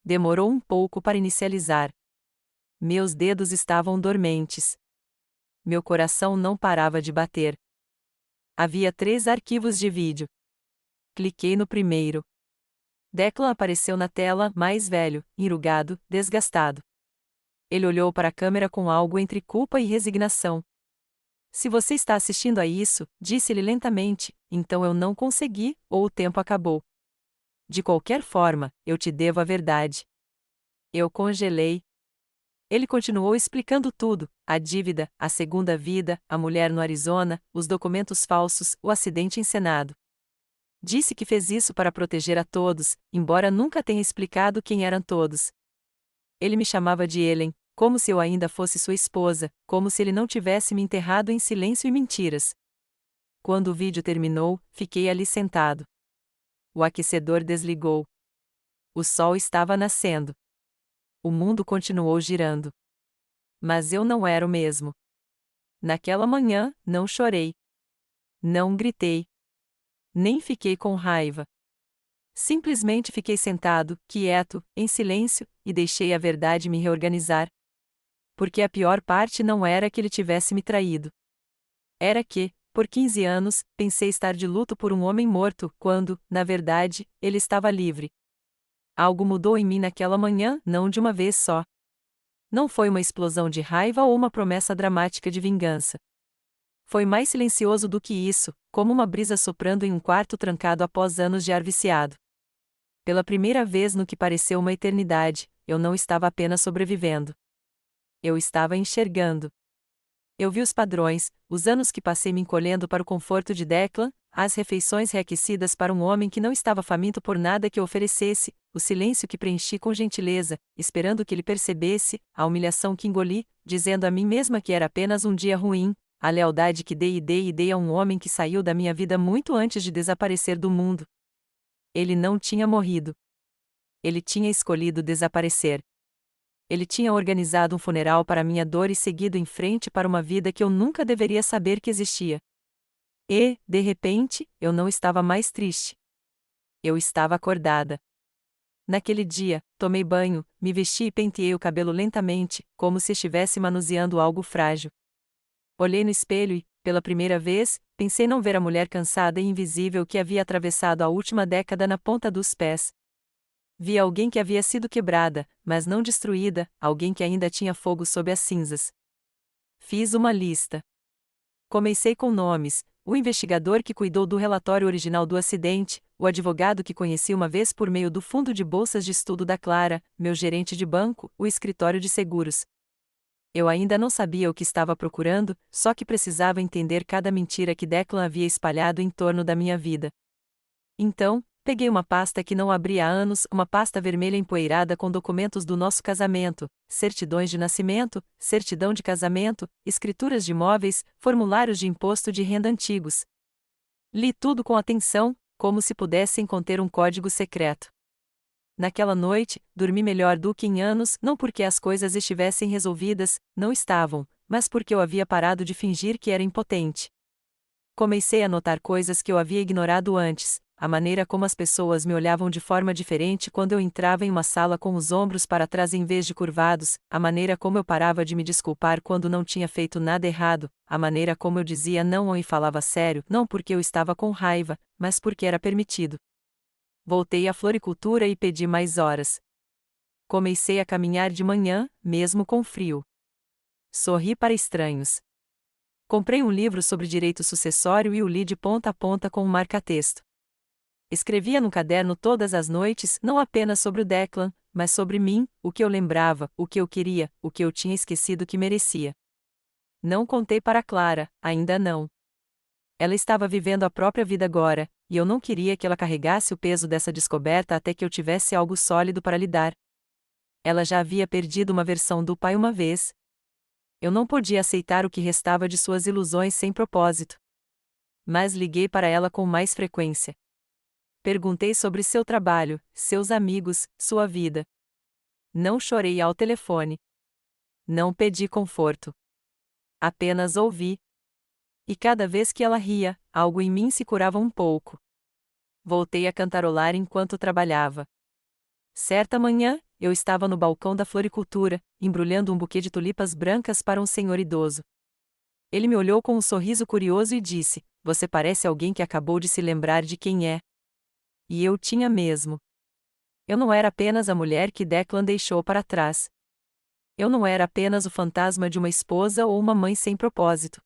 Demorou um pouco para inicializar. Meus dedos estavam dormentes. Meu coração não parava de bater. Havia 3 arquivos de vídeo. Cliquei no primeiro. Declan apareceu na tela, mais velho, enrugado, desgastado. Ele olhou para a câmera com algo entre culpa e resignação. Se você está assistindo a isso, disse-ele lentamente, então eu não consegui, ou o tempo acabou. De qualquer forma, eu te devo a verdade. Eu congelei. Ele continuou explicando tudo: a dívida, a segunda vida, a mulher no Arizona, os documentos falsos, o acidente encenado. Disse que fez isso para proteger a todos, embora nunca tenha explicado quem eram todos. Ele me chamava de Ellen, como se eu ainda fosse sua esposa, como se ele não tivesse me enterrado em silêncio e mentiras. Quando o vídeo terminou, fiquei ali sentado. O aquecedor desligou. O sol estava nascendo. O mundo continuou girando. Mas eu não era o mesmo. Naquela manhã, não chorei. Não gritei. Nem fiquei com raiva. Simplesmente fiquei sentado, quieto, em silêncio, e deixei a verdade me reorganizar. Porque a pior parte não era que ele tivesse me traído. Era que, por 15 anos, pensei estar de luto por um homem morto, quando, na verdade, ele estava livre. Algo mudou em mim naquela manhã, não de uma vez só. Não foi uma explosão de raiva ou uma promessa dramática de vingança. Foi mais silencioso do que isso, como uma brisa soprando em um quarto trancado após anos de ar viciado. Pela primeira vez no que pareceu uma eternidade, eu não estava apenas sobrevivendo. Eu estava enxergando. Eu vi os padrões, os anos que passei me encolhendo para o conforto de Declan, as refeições reaquecidas para um homem que não estava faminto por nada que oferecesse, o silêncio que preenchi com gentileza, esperando que ele percebesse, a humilhação que engoli, dizendo a mim mesma que era apenas um dia ruim, a lealdade que dei a um homem que saiu da minha vida muito antes de desaparecer do mundo. Ele não tinha morrido. Ele tinha escolhido desaparecer. Ele tinha organizado um funeral para minha dor e seguido em frente para uma vida que eu nunca deveria saber que existia. E, de repente, eu não estava mais triste. Eu estava acordada. Naquele dia, tomei banho, me vesti e penteei o cabelo lentamente, como se estivesse manuseando algo frágil. Olhei no espelho e, pela primeira vez, pensei não ver a mulher cansada e invisível que havia atravessado a última década na ponta dos pés. Vi alguém que havia sido quebrada, mas não destruída, alguém que ainda tinha fogo sob as cinzas. Fiz uma lista. Comecei com nomes: o investigador que cuidou do relatório original do acidente, o advogado que conheci uma vez por meio do fundo de bolsas de estudo da Clara, meu gerente de banco, o escritório de seguros. Eu ainda não sabia o que estava procurando, só que precisava entender cada mentira que Declan havia espalhado em torno da minha vida. Então, peguei uma pasta que não abri há anos, uma pasta vermelha empoeirada com documentos do nosso casamento, certidões de nascimento, certidão de casamento, escrituras de imóveis, formulários de imposto de renda antigos. Li tudo com atenção, como se pudessem conter um código secreto. Naquela noite, dormi melhor do que em anos, não porque as coisas estivessem resolvidas, não estavam, mas porque eu havia parado de fingir que era impotente. Comecei a notar coisas que eu havia ignorado antes: a maneira como as pessoas me olhavam de forma diferente quando eu entrava em uma sala com os ombros para trás em vez de curvados, a maneira como eu parava de me desculpar quando não tinha feito nada errado, a maneira como eu dizia não e falava sério, não porque eu estava com raiva, mas porque era permitido. Voltei à floricultura e pedi mais horas. Comecei a caminhar de manhã, mesmo com frio. Sorri para estranhos. Comprei um livro sobre direito sucessório e o li de ponta a ponta com um marca-texto. Escrevia no caderno todas as noites, não apenas sobre o Declan, mas sobre mim, o que eu lembrava, o que eu queria, o que eu tinha esquecido que merecia. Não contei para Clara, ainda não. Ela estava vivendo a própria vida agora, e eu não queria que ela carregasse o peso dessa descoberta até que eu tivesse algo sólido para lidar. Ela já havia perdido uma versão do pai uma vez. Eu não podia aceitar o que restava de suas ilusões sem propósito. Mas liguei para ela com mais frequência. Perguntei sobre seu trabalho, seus amigos, sua vida. Não chorei ao telefone. Não pedi conforto. Apenas ouvi. E cada vez que ela ria, algo em mim se curava um pouco. Voltei a cantarolar enquanto trabalhava. Certa manhã, eu estava no balcão da floricultura, embrulhando um buquê de tulipas brancas para um senhor idoso. Ele me olhou com um sorriso curioso e disse: "Você parece alguém que acabou de se lembrar de quem é." E eu tinha mesmo. Eu não era apenas a mulher que Declan deixou para trás. Eu não era apenas o fantasma de uma esposa ou uma mãe sem propósito.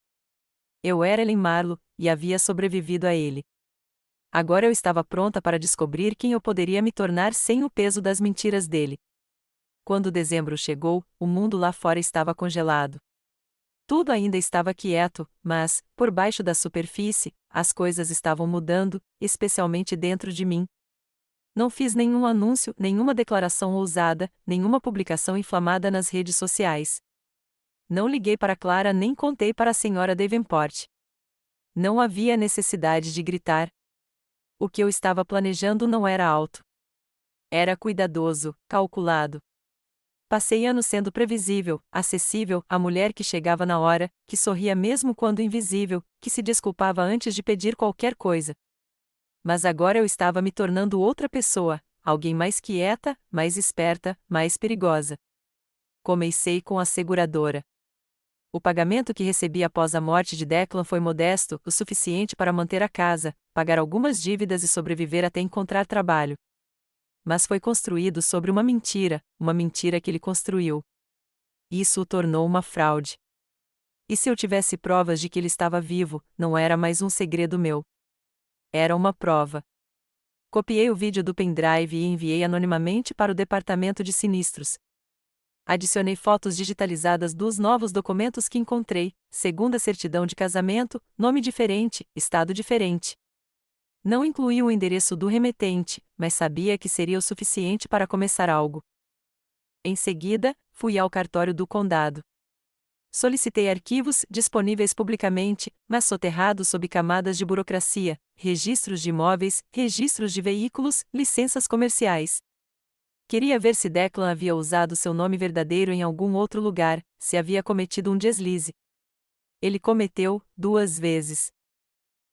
Eu era Ellen Marlowe, e havia sobrevivido a ele. Agora eu estava pronta para descobrir quem eu poderia me tornar sem o peso das mentiras dele. Quando dezembro chegou, o mundo lá fora estava congelado. Tudo ainda estava quieto, mas, por baixo da superfície, as coisas estavam mudando, especialmente dentro de mim. Não fiz nenhum anúncio, nenhuma declaração ousada, nenhuma publicação inflamada nas redes sociais. Não liguei para Clara nem contei para a senhora Davenport. Não havia necessidade de gritar. O que eu estava planejando não era alto. Era cuidadoso, calculado. Passei anos sendo previsível, acessível, a mulher que chegava na hora, que sorria mesmo quando invisível, que se desculpava antes de pedir qualquer coisa. Mas agora eu estava me tornando outra pessoa, alguém mais quieta, mais esperta, mais perigosa. Comecei com a seguradora. O pagamento que recebi após a morte de Declan foi modesto, o suficiente para manter a casa, pagar algumas dívidas e sobreviver até encontrar trabalho. Mas foi construído sobre uma mentira que ele construiu. Isso o tornou uma fraude. E se eu tivesse provas de que ele estava vivo, não era mais um segredo meu. Era uma prova. Copiei o vídeo do pendrive e enviei anonimamente para o departamento de sinistros. Adicionei fotos digitalizadas dos novos documentos que encontrei, segunda certidão de casamento, nome diferente, estado diferente. Não incluí o endereço do remetente, mas sabia que seria o suficiente para começar algo. Em seguida, fui ao cartório do condado. Solicitei arquivos disponíveis publicamente, mas soterrados sob camadas de burocracia, registros de imóveis, registros de veículos, licenças comerciais. Queria ver se Declan havia usado seu nome verdadeiro em algum outro lugar, se havia cometido um deslize. Ele cometeu, 2 vezes.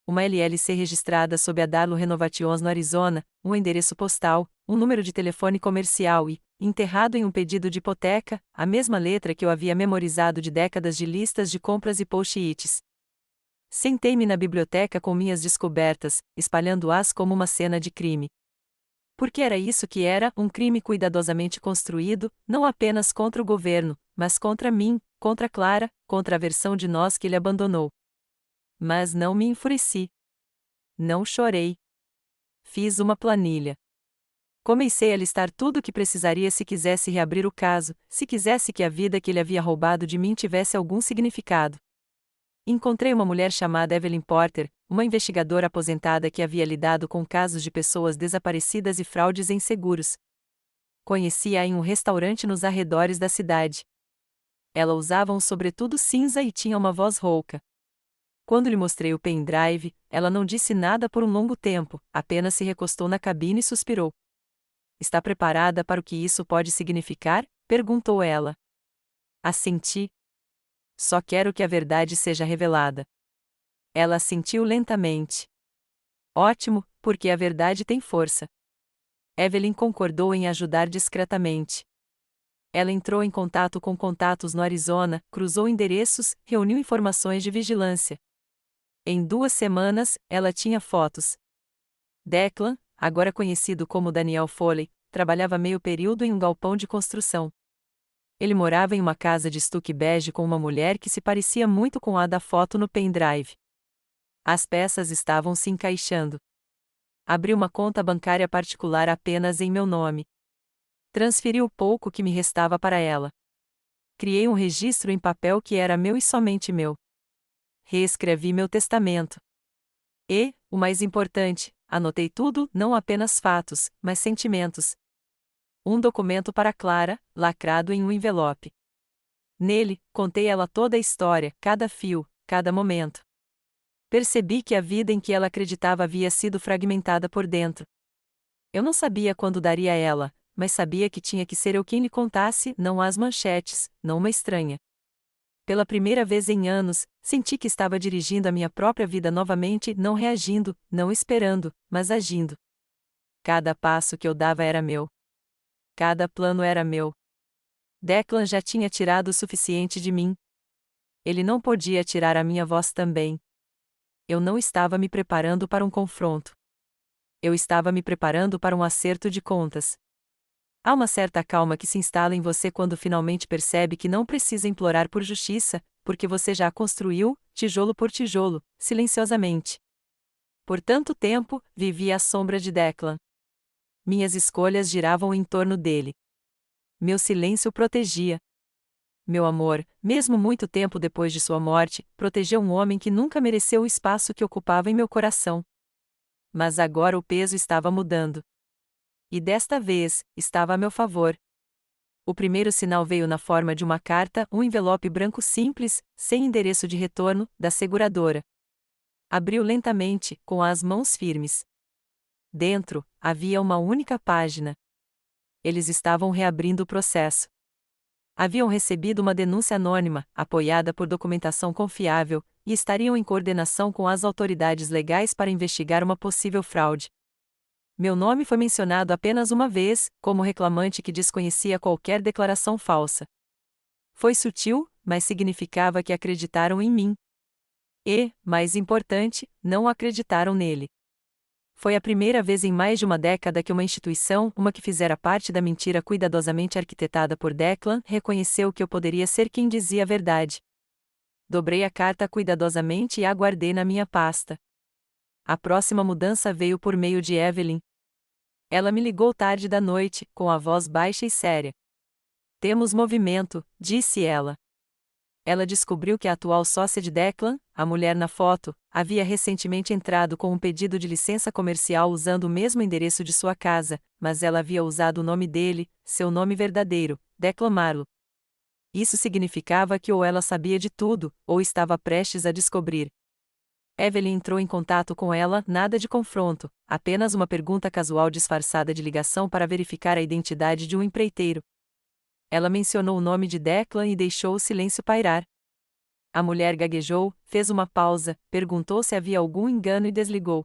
Uma LLC registrada sob a Darlo Renovations no Arizona, um endereço postal, um número de telefone comercial e, enterrado em um pedido de hipoteca, a mesma letra que eu havia memorizado de décadas de listas de compras e post-its. Sentei-me na biblioteca com minhas descobertas, espalhando-as como uma cena de crime. Porque era isso que era, um crime cuidadosamente construído, não apenas contra o governo, mas contra mim, contra Clara, contra a versão de nós que ele abandonou. Mas não me enfureci. Não chorei. Fiz uma planilha. Comecei a listar tudo o que precisaria se quisesse reabrir o caso, se quisesse que a vida que ele havia roubado de mim tivesse algum significado. Encontrei uma mulher chamada Evelyn Porter, uma investigadora aposentada que havia lidado com casos de pessoas desaparecidas e fraudes em seguros. Conheci-a em um restaurante nos arredores da cidade. Ela usava um sobretudo cinza e tinha uma voz rouca. Quando lhe mostrei o pendrive, ela não disse nada por um longo tempo, apenas se recostou na cabine e suspirou. "Está preparada para o que isso pode significar?" perguntou ela. Assenti. "Só quero que a verdade seja revelada." Ela assentiu lentamente. Ótimo, porque a verdade tem força. Evelyn concordou em ajudar discretamente. Ela entrou em contato com contatos no Arizona, cruzou endereços, reuniu informações de vigilância. Em 2 semanas, ela tinha fotos. Declan, agora conhecido como Daniel Foley, trabalhava meio período em um galpão de construção. Ele morava em uma casa de estuque bege com uma mulher que se parecia muito com a da foto no pendrive. As peças estavam se encaixando. Abri uma conta bancária particular apenas em meu nome. Transferi o pouco que me restava para ela. Criei um registro em papel que era meu e somente meu. Reescrevi meu testamento. E, o mais importante, anotei tudo, não apenas fatos, mas sentimentos. Um documento para Clara, lacrado em um envelope. Nele, contei ela toda a história, cada fio, cada momento. Percebi que a vida em que ela acreditava havia sido fragmentada por dentro. Eu não sabia quando daria a ela, mas sabia que tinha que ser eu quem lhe contasse, não as manchetes, não uma estranha. Pela primeira vez em anos, senti que estava dirigindo a minha própria vida novamente, não reagindo, não esperando, mas agindo. Cada passo que eu dava era meu. Cada plano era meu. Declan já tinha tirado o suficiente de mim. Ele não podia tirar a minha voz também. Eu não estava me preparando para um confronto. Eu estava me preparando para um acerto de contas. Há uma certa calma que se instala em você quando finalmente percebe que não precisa implorar por justiça, porque você já a construiu, tijolo por tijolo, silenciosamente. Por tanto tempo, vivi à sombra de Declan. Minhas escolhas giravam em torno dele. Meu silêncio o protegia. Meu amor, mesmo muito tempo depois de sua morte, protegeu um homem que nunca mereceu o espaço que ocupava em meu coração. Mas agora o peso estava mudando. E desta vez, estava a meu favor. O primeiro sinal veio na forma de uma carta, um envelope branco simples, sem endereço de retorno, da seguradora. Abriu lentamente, com as mãos firmes. Dentro, havia uma única página. Eles estavam reabrindo o processo. Haviam recebido uma denúncia anônima, apoiada por documentação confiável, e estariam em coordenação com as autoridades legais para investigar uma possível fraude. Meu nome foi mencionado apenas uma vez, como reclamante que desconhecia qualquer declaração falsa. Foi sutil, mas significava que acreditaram em mim. E, mais importante, não acreditaram nele. Foi a primeira vez em mais de uma década que uma instituição, uma que fizera parte da mentira cuidadosamente arquitetada por Declan, reconheceu que eu poderia ser quem dizia a verdade. Dobrei a carta cuidadosamente e a guardei na minha pasta. A próxima mudança veio por meio de Evelyn. Ela me ligou tarde da noite, com a voz baixa e séria. Temos movimento, disse ela. Ela descobriu que a atual sócia de Declan, a mulher na foto, havia recentemente entrado com um pedido de licença comercial usando o mesmo endereço de sua casa, mas ela havia usado o nome dele, seu nome verdadeiro, Declan Marlowe. Isso significava que ou ela sabia de tudo, ou estava prestes a descobrir. Evelyn entrou em contato com ela, nada de confronto, apenas uma pergunta casual disfarçada de ligação para verificar a identidade de um empreiteiro. Ela mencionou o nome de Declan e deixou o silêncio pairar. A mulher gaguejou, fez uma pausa, perguntou se havia algum engano e desligou.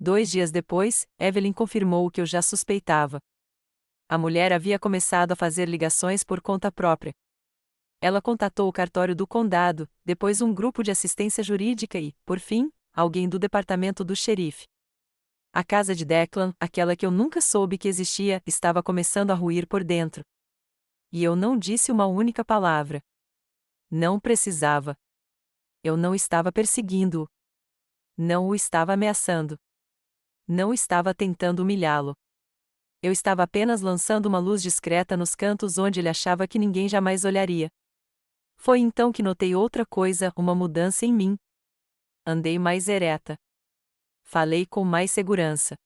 2 dias depois, Evelyn confirmou o que eu já suspeitava. A mulher havia começado a fazer ligações por conta própria. Ela contatou o cartório do condado, depois um grupo de assistência jurídica e, por fim, alguém do departamento do xerife. A casa de Declan, aquela que eu nunca soube que existia, estava começando a ruir por dentro. E eu não disse uma única palavra. Não precisava. Eu não estava perseguindo-o. Não o estava ameaçando. Não estava tentando humilhá-lo. Eu estava apenas lançando uma luz discreta nos cantos onde ele achava que ninguém jamais olharia. Foi então que notei outra coisa, uma mudança em mim. Andei mais ereta. Falei com mais segurança.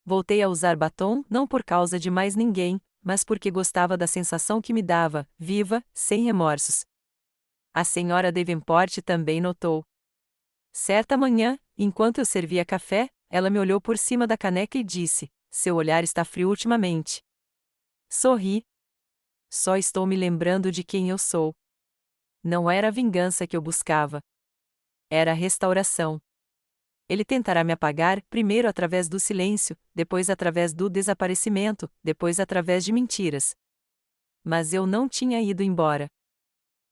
Voltei a usar batom, não por causa de mais ninguém, mas porque gostava da sensação que me dava, viva, sem remorsos. A senhora Davenport também notou. Certa manhã, enquanto eu servia café, ela me olhou por cima da caneca e disse: "Seu olhar está frio ultimamente." Sorri. Só estou me lembrando de quem eu sou. Não era a vingança que eu buscava. Era a restauração. Ele tentará me apagar, primeiro através do silêncio, depois através do desaparecimento, depois através de mentiras. Mas eu não tinha ido embora.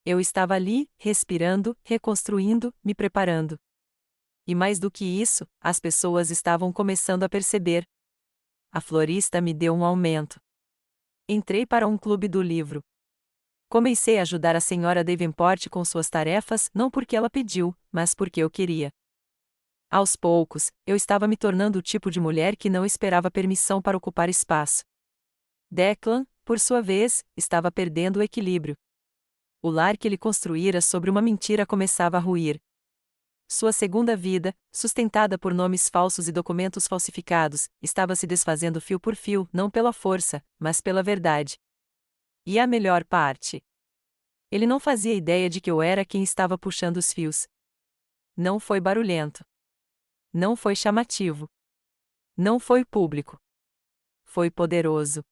Eu estava ali, respirando, reconstruindo, me preparando. E mais do que isso, as pessoas estavam começando a perceber. A florista me deu um aumento. Entrei para um clube do livro. Comecei a ajudar a senhora Davenport com suas tarefas, não porque ela pediu, mas porque eu queria. Aos poucos, eu estava me tornando o tipo de mulher que não esperava permissão para ocupar espaço. Declan, por sua vez, estava perdendo o equilíbrio. O lar que ele construíra sobre uma mentira começava a ruir. Sua segunda vida, sustentada por nomes falsos e documentos falsificados, estava se desfazendo fio por fio, não pela força, mas pela verdade. E a melhor parte? Ele não fazia ideia de que eu era quem estava puxando os fios. Não foi barulhento. Não foi chamativo. Não foi público. Foi poderoso.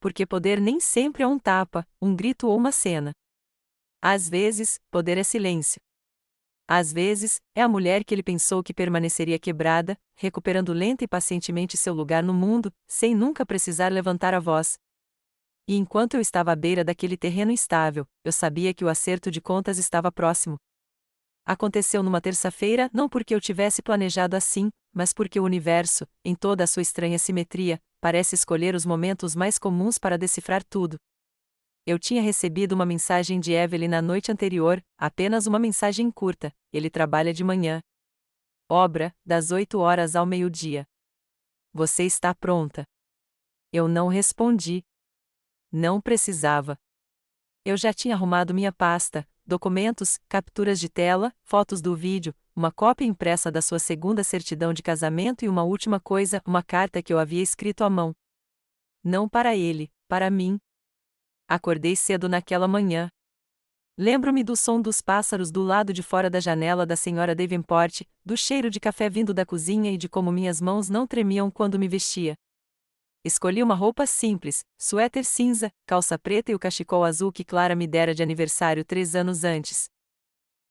Porque poder nem sempre é um tapa, um grito ou uma cena. Às vezes, poder é silêncio. Às vezes, é a mulher que ele pensou que permaneceria quebrada, recuperando lenta e pacientemente seu lugar no mundo, sem nunca precisar levantar a voz. E enquanto eu estava à beira daquele terreno instável, eu sabia que o acerto de contas estava próximo. Aconteceu numa terça-feira não porque eu tivesse planejado assim, mas porque o universo, em toda a sua estranha simetria, parece escolher os momentos mais comuns para decifrar tudo. Eu tinha recebido uma mensagem de Evelyn na noite anterior, apenas uma mensagem curta: ele trabalha de manhã. Obra, das 8 horas ao meio-dia. Você está pronta? Eu não respondi. Não precisava. Eu já tinha arrumado minha pasta, documentos, capturas de tela, fotos do vídeo, uma cópia impressa da sua segunda certidão de casamento e uma última coisa, uma carta que eu havia escrito à mão. Não para ele, para mim. Acordei cedo naquela manhã. Lembro-me do som dos pássaros do lado de fora da janela da senhora Davenport, do cheiro de café vindo da cozinha e de como minhas mãos não tremiam quando me vestia. Escolhi uma roupa simples, suéter cinza, calça preta e o cachecol azul que Clara me dera de aniversário 3 anos antes.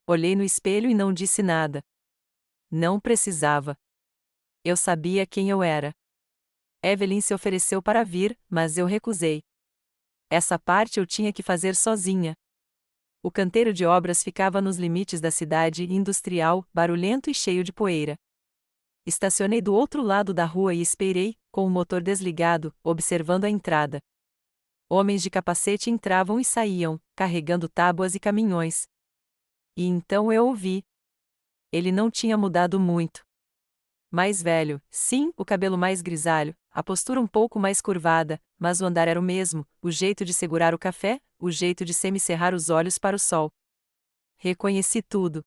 Olhei no espelho e não disse nada. Não precisava. Eu sabia quem eu era. Evelyn se ofereceu para vir, mas eu recusei. Essa parte eu tinha que fazer sozinha. O canteiro de obras ficava nos limites da cidade industrial, barulhento e cheio de poeira. Estacionei do outro lado da rua e esperei, com o motor desligado, observando a entrada. Homens de capacete entravam e saíam, carregando tábuas e caminhões. E então eu ouvi. Ele não tinha mudado muito. Mais velho, sim, o cabelo mais grisalho, a postura um pouco mais curvada, mas o andar era o mesmo, o jeito de segurar o café, o jeito de semicerrar os olhos para o sol. Reconheci tudo.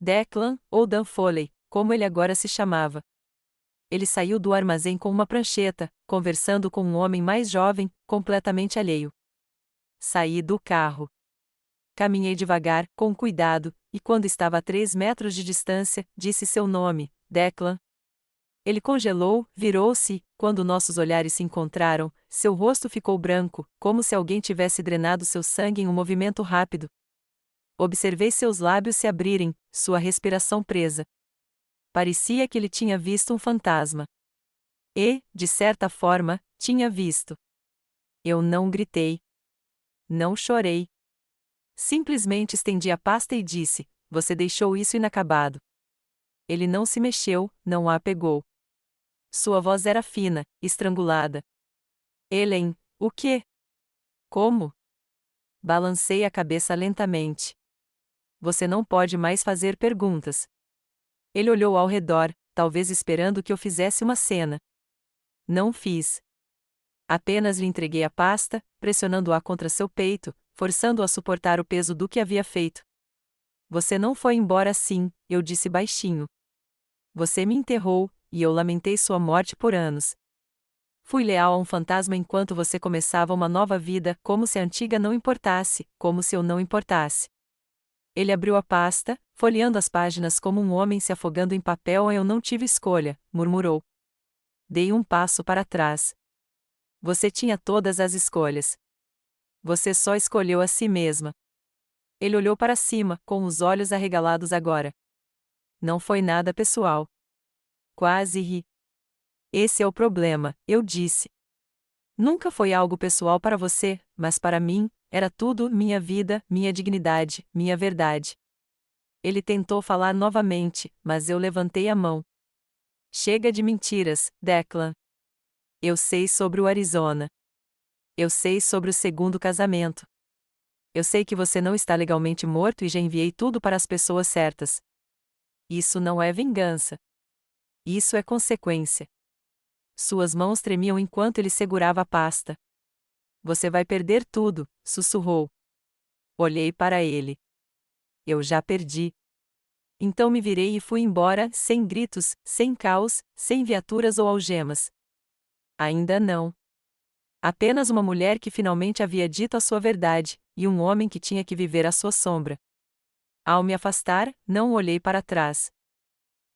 Declan, ou Dan Foley, como ele agora se chamava. Ele saiu do armazém com uma prancheta, conversando com um homem mais jovem, completamente alheio. Saí do carro. Caminhei devagar, com cuidado, e quando estava a 3 metros de distância, disse seu nome, Declan. Ele congelou, virou-se, quando nossos olhares se encontraram, seu rosto ficou branco, como se alguém tivesse drenado seu sangue em um movimento rápido. Observei seus lábios se abrirem, sua respiração presa. Parecia que ele tinha visto um fantasma. E, de certa forma, tinha visto. Eu não gritei. Não chorei. Simplesmente estendi a pasta e disse: você deixou isso inacabado. Ele não se mexeu, não a pegou. Sua voz era fina, estrangulada. Helen, o quê? Como? Balancei a cabeça lentamente. Você não pode mais fazer perguntas. Ele olhou ao redor, talvez esperando que eu fizesse uma cena. Não fiz. Apenas lhe entreguei a pasta, pressionando-a contra seu peito, forçando-o a suportar o peso do que havia feito. Você não foi embora assim, eu disse baixinho. Você me enterrou, e eu lamentei sua morte por anos. Fui leal a um fantasma enquanto você começava uma nova vida, como se a antiga não importasse, como se eu não importasse. Ele abriu a pasta, folheando as páginas como um homem se afogando em papel. Eu não tive escolha, murmurou. Dei um passo para trás. Você tinha todas as escolhas. Você só escolheu a si mesma. Ele olhou para cima, com os olhos arregalados agora. Não foi nada pessoal. Quase ri. Esse é o problema, eu disse. Nunca foi algo pessoal para você, mas para mim, era tudo minha vida, minha dignidade, minha verdade. Ele tentou falar novamente, mas eu levantei a mão. Chega de mentiras, Declan. Eu sei sobre o Arizona. Eu sei sobre o segundo casamento. Eu sei que você não está legalmente morto e já enviei tudo para as pessoas certas. Isso não é vingança. Isso é consequência. Suas mãos tremiam enquanto ele segurava a pasta. Você vai perder tudo, sussurrou. Olhei para ele. Eu já perdi. Então me virei e fui embora, sem gritos, sem caos, sem viaturas ou algemas. Ainda não. Apenas uma mulher que finalmente havia dito a sua verdade, e um homem que tinha que viver à sua sombra. Ao me afastar, não olhei para trás.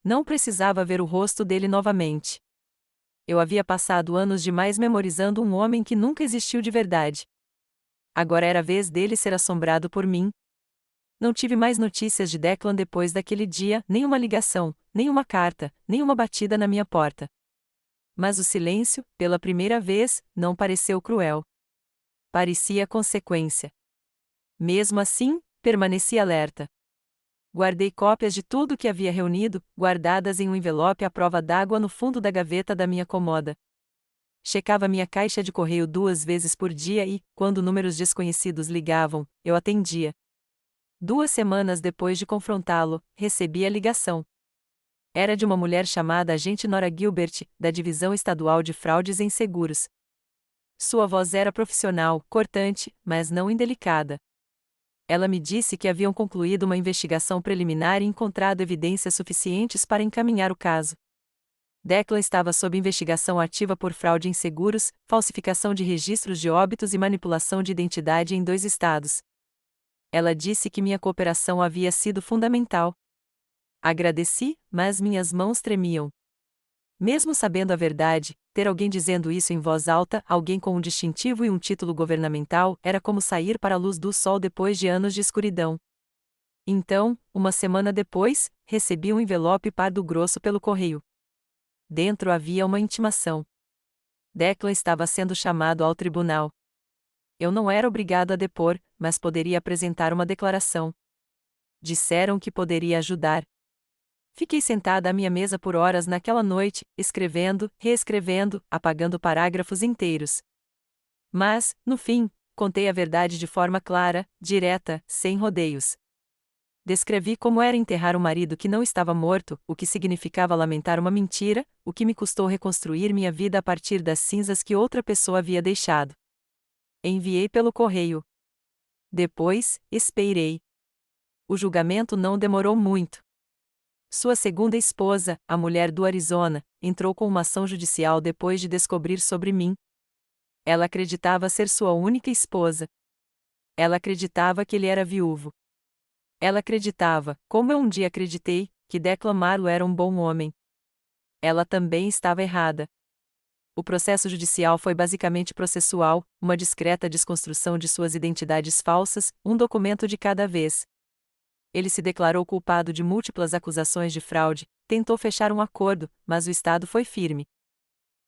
Não precisava ver o rosto dele novamente. Eu havia passado anos demais memorizando um homem que nunca existiu de verdade. Agora era a vez dele ser assombrado por mim. Não tive mais notícias de Declan depois daquele dia, nem uma ligação, nem uma carta, nem uma batida na minha porta. Mas o silêncio, pela primeira vez, não pareceu cruel. Parecia consequência. Mesmo assim, permaneci alerta. Guardei cópias de tudo que havia reunido, guardadas em um envelope à prova d'água no fundo da gaveta da minha cômoda. Checava minha caixa de correio 2 vezes por dia e, quando números desconhecidos ligavam, eu atendia. 2 semanas depois de confrontá-lo, recebi a ligação. Era de uma mulher chamada agente Nora Gilbert, da Divisão Estadual de Fraudes em Seguros. Sua voz era profissional, cortante, mas não indelicada. Ela me disse que haviam concluído uma investigação preliminar e encontrado evidências suficientes para encaminhar o caso. Declan estava sob investigação ativa por fraude em seguros, falsificação de registros de óbitos e manipulação de identidade em 2 estados. Ela disse que minha cooperação havia sido fundamental. Agradeci, mas minhas mãos tremiam. Mesmo sabendo a verdade, ter alguém dizendo isso em voz alta, alguém com um distintivo e um título governamental, era como sair para a luz do sol depois de anos de escuridão. Então, uma semana depois, recebi um envelope pardo grosso pelo correio. Dentro havia uma intimação. Declan estava sendo chamado ao tribunal. Eu não era obrigado a depor, mas poderia apresentar uma declaração. Disseram que poderia ajudar. Fiquei sentada à minha mesa por horas naquela noite, escrevendo, reescrevendo, apagando parágrafos inteiros. Mas, no fim, contei a verdade de forma clara, direta, sem rodeios. Descrevi como era enterrar um marido que não estava morto, o que significava lamentar uma mentira, o que me custou reconstruir minha vida a partir das cinzas que outra pessoa havia deixado. Enviei pelo correio. Depois, esperei. O julgamento não demorou muito. Sua segunda esposa, a mulher do Arizona, entrou com uma ação judicial depois de descobrir sobre mim. Ela acreditava ser sua única esposa. Ela acreditava que ele era viúvo. Ela acreditava, como eu um dia acreditei, que Declan Marlowe era um bom homem. Ela também estava errada. O processo judicial foi basicamente processual, uma discreta desconstrução de suas identidades falsas, um documento de cada vez. Ele se declarou culpado de múltiplas acusações de fraude, tentou fechar um acordo, mas o Estado foi firme.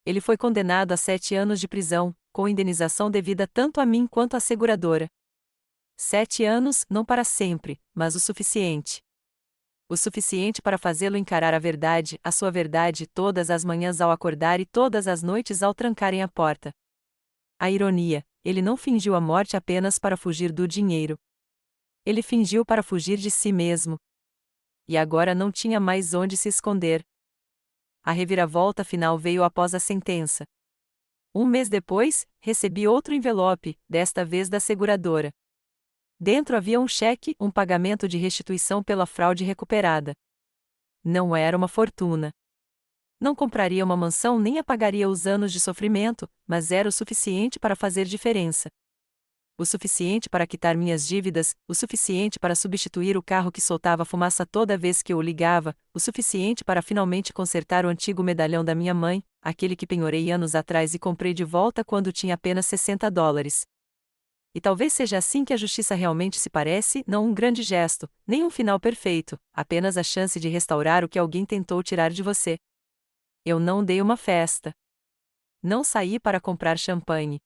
Ele foi condenado a 7 anos de prisão, com indenização devida tanto a mim quanto à seguradora. 7 anos, não para sempre, mas o suficiente. O suficiente para fazê-lo encarar a verdade, a sua verdade, todas as manhãs ao acordar e todas as noites ao trancarem a porta. A ironia, ele não fingiu a morte apenas para fugir do dinheiro. Ele fingiu para fugir de si mesmo. E agora não tinha mais onde se esconder. A reviravolta final veio após a sentença. 1 mês depois, recebi outro envelope, desta vez da seguradora. Dentro havia um cheque, um pagamento de restituição pela fraude recuperada. Não era uma fortuna. Não compraria uma mansão nem apagaria os anos de sofrimento, mas era o suficiente para fazer diferença. O suficiente para quitar minhas dívidas, o suficiente para substituir o carro que soltava fumaça toda vez que eu o ligava, o suficiente para finalmente consertar o antigo medalhão da minha mãe, aquele que penhorei anos atrás e comprei de volta quando tinha apenas $60. E talvez seja assim que a justiça realmente se parece, não um grande gesto, nem um final perfeito, apenas a chance de restaurar o que alguém tentou tirar de você. Eu não dei uma festa. Não saí para comprar champanhe.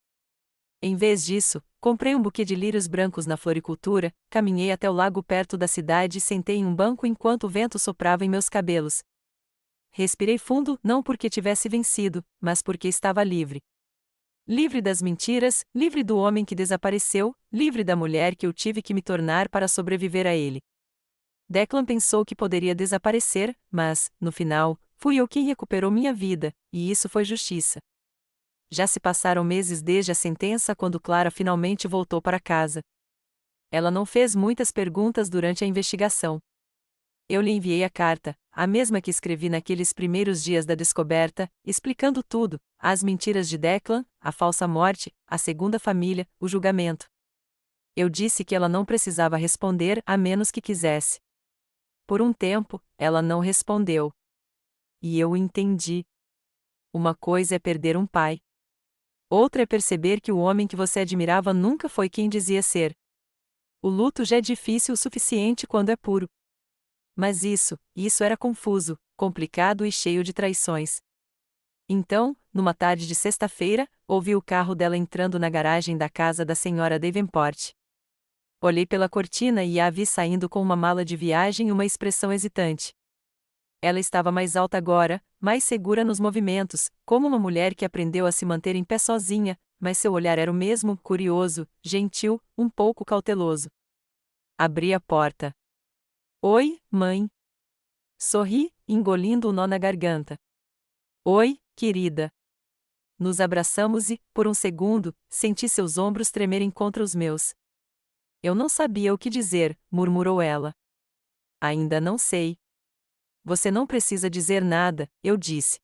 Em vez disso, comprei um buquê de lírios brancos na floricultura, caminhei até o lago perto da cidade e sentei em um banco enquanto o vento soprava em meus cabelos. Respirei fundo, não porque tivesse vencido, mas porque estava livre. Livre das mentiras, livre do homem que desapareceu, livre da mulher que eu tive que me tornar para sobreviver a ele. Declan pensou que poderia desaparecer, mas, no final, fui eu quem recuperou minha vida, e isso foi justiça. Já se passaram meses desde a sentença quando Clara finalmente voltou para casa. Ela não fez muitas perguntas durante a investigação. Eu lhe enviei a carta, a mesma que escrevi naqueles primeiros dias da descoberta, explicando tudo, as mentiras de Declan, a falsa morte, a segunda família, o julgamento. Eu disse que ela não precisava responder a menos que quisesse. Por um tempo, ela não respondeu. E eu entendi. Uma coisa é perder um pai. Outra é perceber que o homem que você admirava nunca foi quem dizia ser. O luto já é difícil o suficiente quando é puro. Mas isso era confuso, complicado e cheio de traições. Então, numa tarde de sexta-feira, ouvi o carro dela entrando na garagem da casa da senhora Davenport. Olhei pela cortina e a vi saindo com uma mala de viagem e uma expressão hesitante. Ela estava mais alta agora, mais segura nos movimentos, como uma mulher que aprendeu a se manter em pé sozinha, mas seu olhar era o mesmo, curioso, gentil, um pouco cauteloso. Abri a porta. Oi, mãe. Sorri, engolindo o nó na garganta. Oi, querida. Nos abraçamos e, por um segundo, senti seus ombros tremerem contra os meus. Eu não sabia o que dizer, murmurou ela. Ainda não sei. Você não precisa dizer nada, eu disse.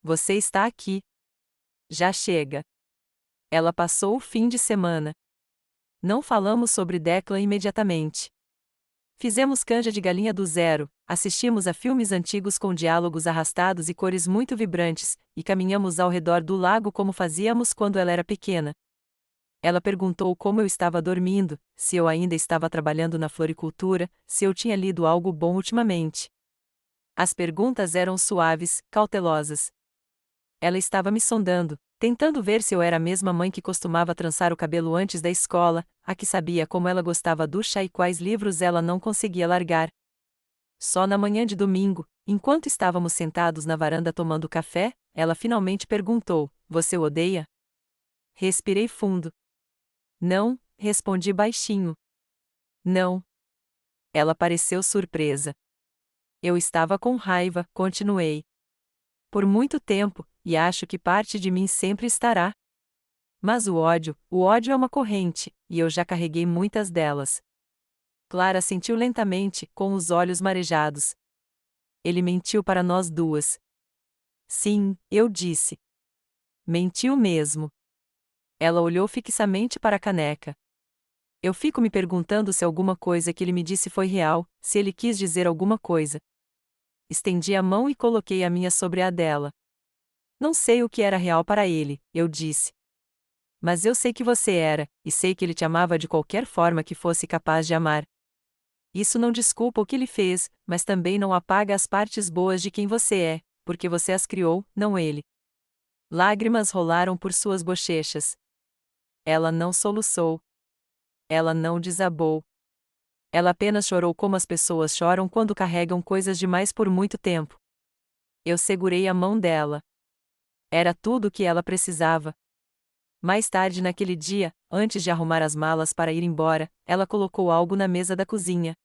Você está aqui. Já chega. Ela passou o fim de semana. Não falamos sobre Declan imediatamente. Fizemos canja de galinha do zero, assistimos a filmes antigos com diálogos arrastados e cores muito vibrantes, e caminhamos ao redor do lago como fazíamos quando ela era pequena. Ela perguntou como eu estava dormindo, se eu ainda estava trabalhando na floricultura, se eu tinha lido algo bom ultimamente. As perguntas eram suaves, cautelosas. Ela estava me sondando, tentando ver se eu era a mesma mãe que costumava trançar o cabelo antes da escola, a que sabia como ela gostava do chá e quais livros ela não conseguia largar. Só na manhã de domingo, enquanto estávamos sentados na varanda tomando café, ela finalmente perguntou: Você o odeia? Respirei fundo. Não, respondi baixinho. Não. Ela pareceu surpresa. Eu estava com raiva, continuei. Por muito tempo, e acho que parte de mim sempre estará. Mas o ódio é uma corrente, e eu já carreguei muitas delas. Clara sentiu lentamente, com os olhos marejados. Ele mentiu para nós duas. Sim, eu disse. Mentiu mesmo. Ela olhou fixamente para a caneca. Eu fico me perguntando se alguma coisa que ele me disse foi real, se ele quis dizer alguma coisa. Estendi a mão e coloquei a minha sobre a dela. Não sei o que era real para ele, eu disse. Mas eu sei que você era, e sei que ele te amava de qualquer forma que fosse capaz de amar. Isso não desculpa o que ele fez, mas também não apaga as partes boas de quem você é, porque você as criou, não ele. Lágrimas rolaram por suas bochechas. Ela não soluçou. Ela não desabou. Ela apenas chorou como as pessoas choram quando carregam coisas demais por muito tempo. Eu segurei a mão dela. Era tudo o que ela precisava. Mais tarde naquele dia, antes de arrumar as malas para ir embora, ela colocou algo na mesa da cozinha.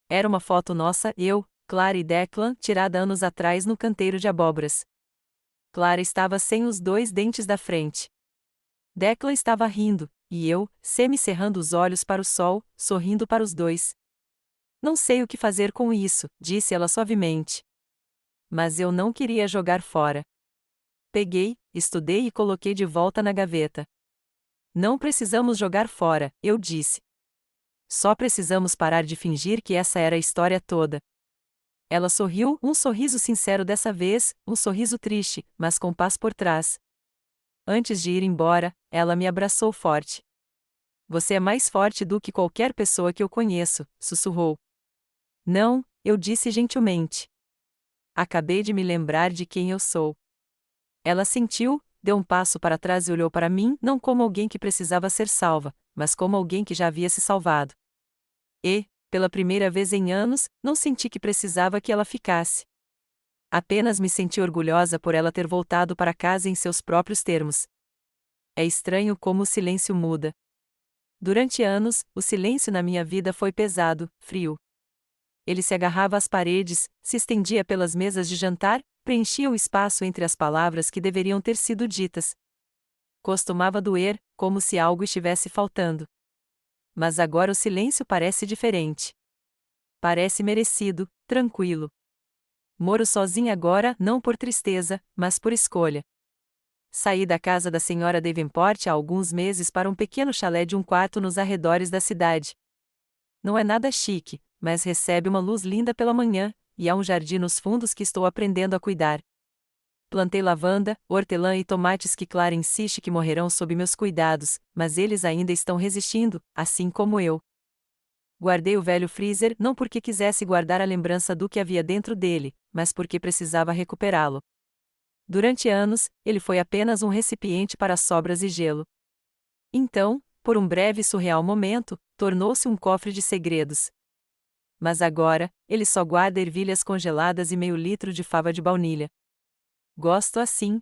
Era uma foto nossa, eu, Clara e Declan, tirada anos atrás no canteiro de abóboras. Clara estava sem os dois dentes da frente. Declan estava rindo, e eu, semicerrando os olhos para o sol, sorrindo para os dois. Não sei o que fazer com isso, disse ela suavemente. Mas eu não queria jogar fora. Peguei, estudei e coloquei de volta na gaveta. Não precisamos jogar fora, eu disse. Só precisamos parar de fingir que essa era a história toda. Ela sorriu, um sorriso sincero dessa vez, um sorriso triste, mas com paz por trás. Antes de ir embora, ela me abraçou forte. Você é mais forte do que qualquer pessoa que eu conheço, sussurrou. Não, eu disse gentilmente. Acabei de me lembrar de quem eu sou. Ela sentiu, deu um passo para trás e olhou para mim, não como alguém que precisava ser salva, mas como alguém que já havia se salvado. E, pela primeira vez em anos, não senti que precisava que ela ficasse. Apenas me senti orgulhosa por ela ter voltado para casa em seus próprios termos. É estranho como o silêncio muda. Durante anos, o silêncio na minha vida foi pesado, frio. Ele se agarrava às paredes, se estendia pelas mesas de jantar, preenchia o espaço entre as palavras que deveriam ter sido ditas. Costumava doer, como se algo estivesse faltando. Mas agora o silêncio parece diferente. Parece merecido, tranquilo. Moro sozinha agora, não por tristeza, mas por escolha. Saí da casa da senhora Davenport há alguns meses para um pequeno chalé de um quarto nos arredores da cidade. Não é nada chique, mas recebe uma luz linda pela manhã, e há um jardim nos fundos que estou aprendendo a cuidar. Plantei lavanda, hortelã e tomates que Clara insiste que morrerão sob meus cuidados, mas eles ainda estão resistindo, assim como eu. Guardei o velho freezer não porque quisesse guardar a lembrança do que havia dentro dele, mas porque precisava recuperá-lo. Durante anos, ele foi apenas um recipiente para sobras e gelo. Então, por um breve e surreal momento, tornou-se um cofre de segredos. Mas agora, ele só guarda ervilhas congeladas e meio litro de fava de baunilha. Gosto assim.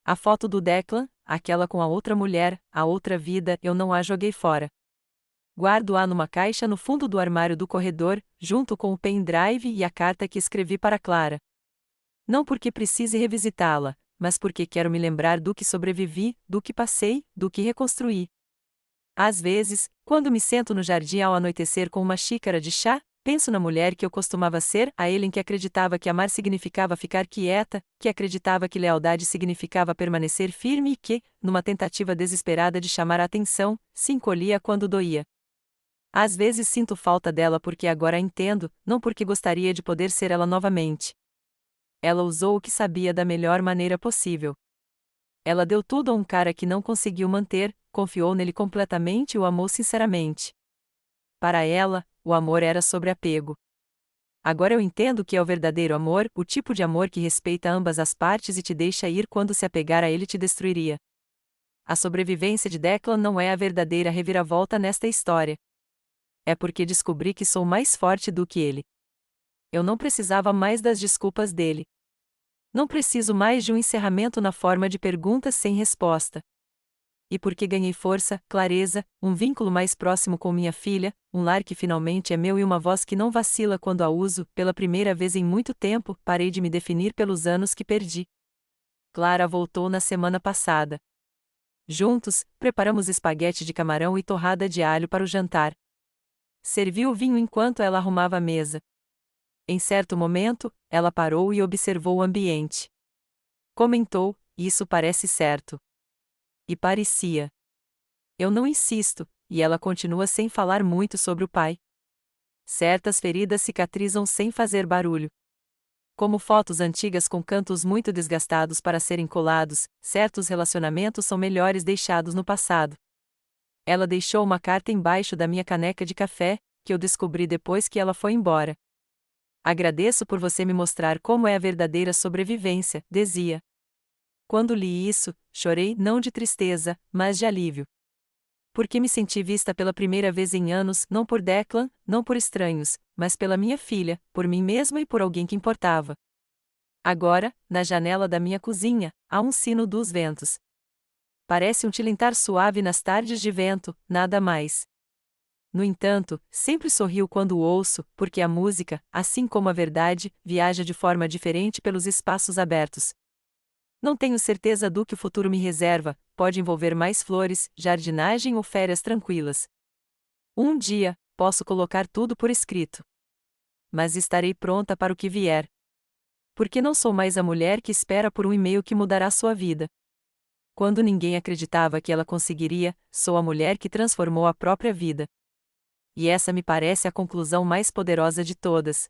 A foto do Declan, aquela com a outra mulher, a outra vida, eu não a joguei fora. Guardo-a numa caixa no fundo do armário do corredor, junto com o pendrive e a carta que escrevi para Clara. Não porque precise revisitá-la, mas porque quero me lembrar do que sobrevivi, do que passei, do que reconstruí. Às vezes, quando me sento no jardim ao anoitecer com uma xícara de chá, penso na mulher que eu costumava ser, a Ellen que acreditava que amar significava ficar quieta, que acreditava que lealdade significava permanecer firme e que, numa tentativa desesperada de chamar a atenção, se encolhia quando doía. Às vezes sinto falta dela porque agora a entendo, não porque gostaria de poder ser ela novamente. Ela usou o que sabia da melhor maneira possível. Ela deu tudo a um cara que não conseguiu manter, confiou nele completamente e o amou sinceramente. Para ela, o amor era sobre apego. Agora eu entendo que é o verdadeiro amor, o tipo de amor que respeita ambas as partes e te deixa ir quando se apegar a ele te destruiria. A sobrevivência de Declan não é a verdadeira reviravolta nesta história. É porque descobri que sou mais forte do que ele. Eu não precisava mais das desculpas dele. Não preciso mais de um encerramento na forma de perguntas sem resposta. E porque ganhei força, clareza, um vínculo mais próximo com minha filha, um lar que finalmente é meu e uma voz que não vacila quando a uso, pela primeira vez em muito tempo, parei de me definir pelos anos que perdi. Clara voltou na semana passada. Juntos, preparamos espaguete de camarão e torrada de alho para o jantar. Servi o vinho enquanto ela arrumava a mesa. Em certo momento, ela parou e observou o ambiente. Comentou: "Isso parece certo." E parecia. Eu não insisto, e ela continua sem falar muito sobre o pai. Certas feridas cicatrizam sem fazer barulho. Como fotos antigas com cantos muito desgastados para serem colados, certos relacionamentos são melhores deixados no passado. Ela deixou uma carta embaixo da minha caneca de café, que eu descobri depois que ela foi embora. "Agradeço por você me mostrar como é a verdadeira sobrevivência", dizia. Quando li isso, chorei não de tristeza, mas de alívio. Porque me senti vista pela primeira vez em anos, não por Declan, não por estranhos, mas pela minha filha, por mim mesma e por alguém que importava. Agora, na janela da minha cozinha, há um sino dos ventos. Parece um tilintar suave nas tardes de vento, nada mais. No entanto, sempre sorrio quando o ouço, porque a música, assim como a verdade, viaja de forma diferente pelos espaços abertos. Não tenho certeza do que o futuro me reserva, pode envolver mais flores, jardinagem ou férias tranquilas. Um dia, posso colocar tudo por escrito. Mas estarei pronta para o que vier. Porque não sou mais a mulher que espera por um e-mail que mudará sua vida. Quando ninguém acreditava que ela conseguiria, sou a mulher que transformou a própria vida. E essa me parece a conclusão mais poderosa de todas.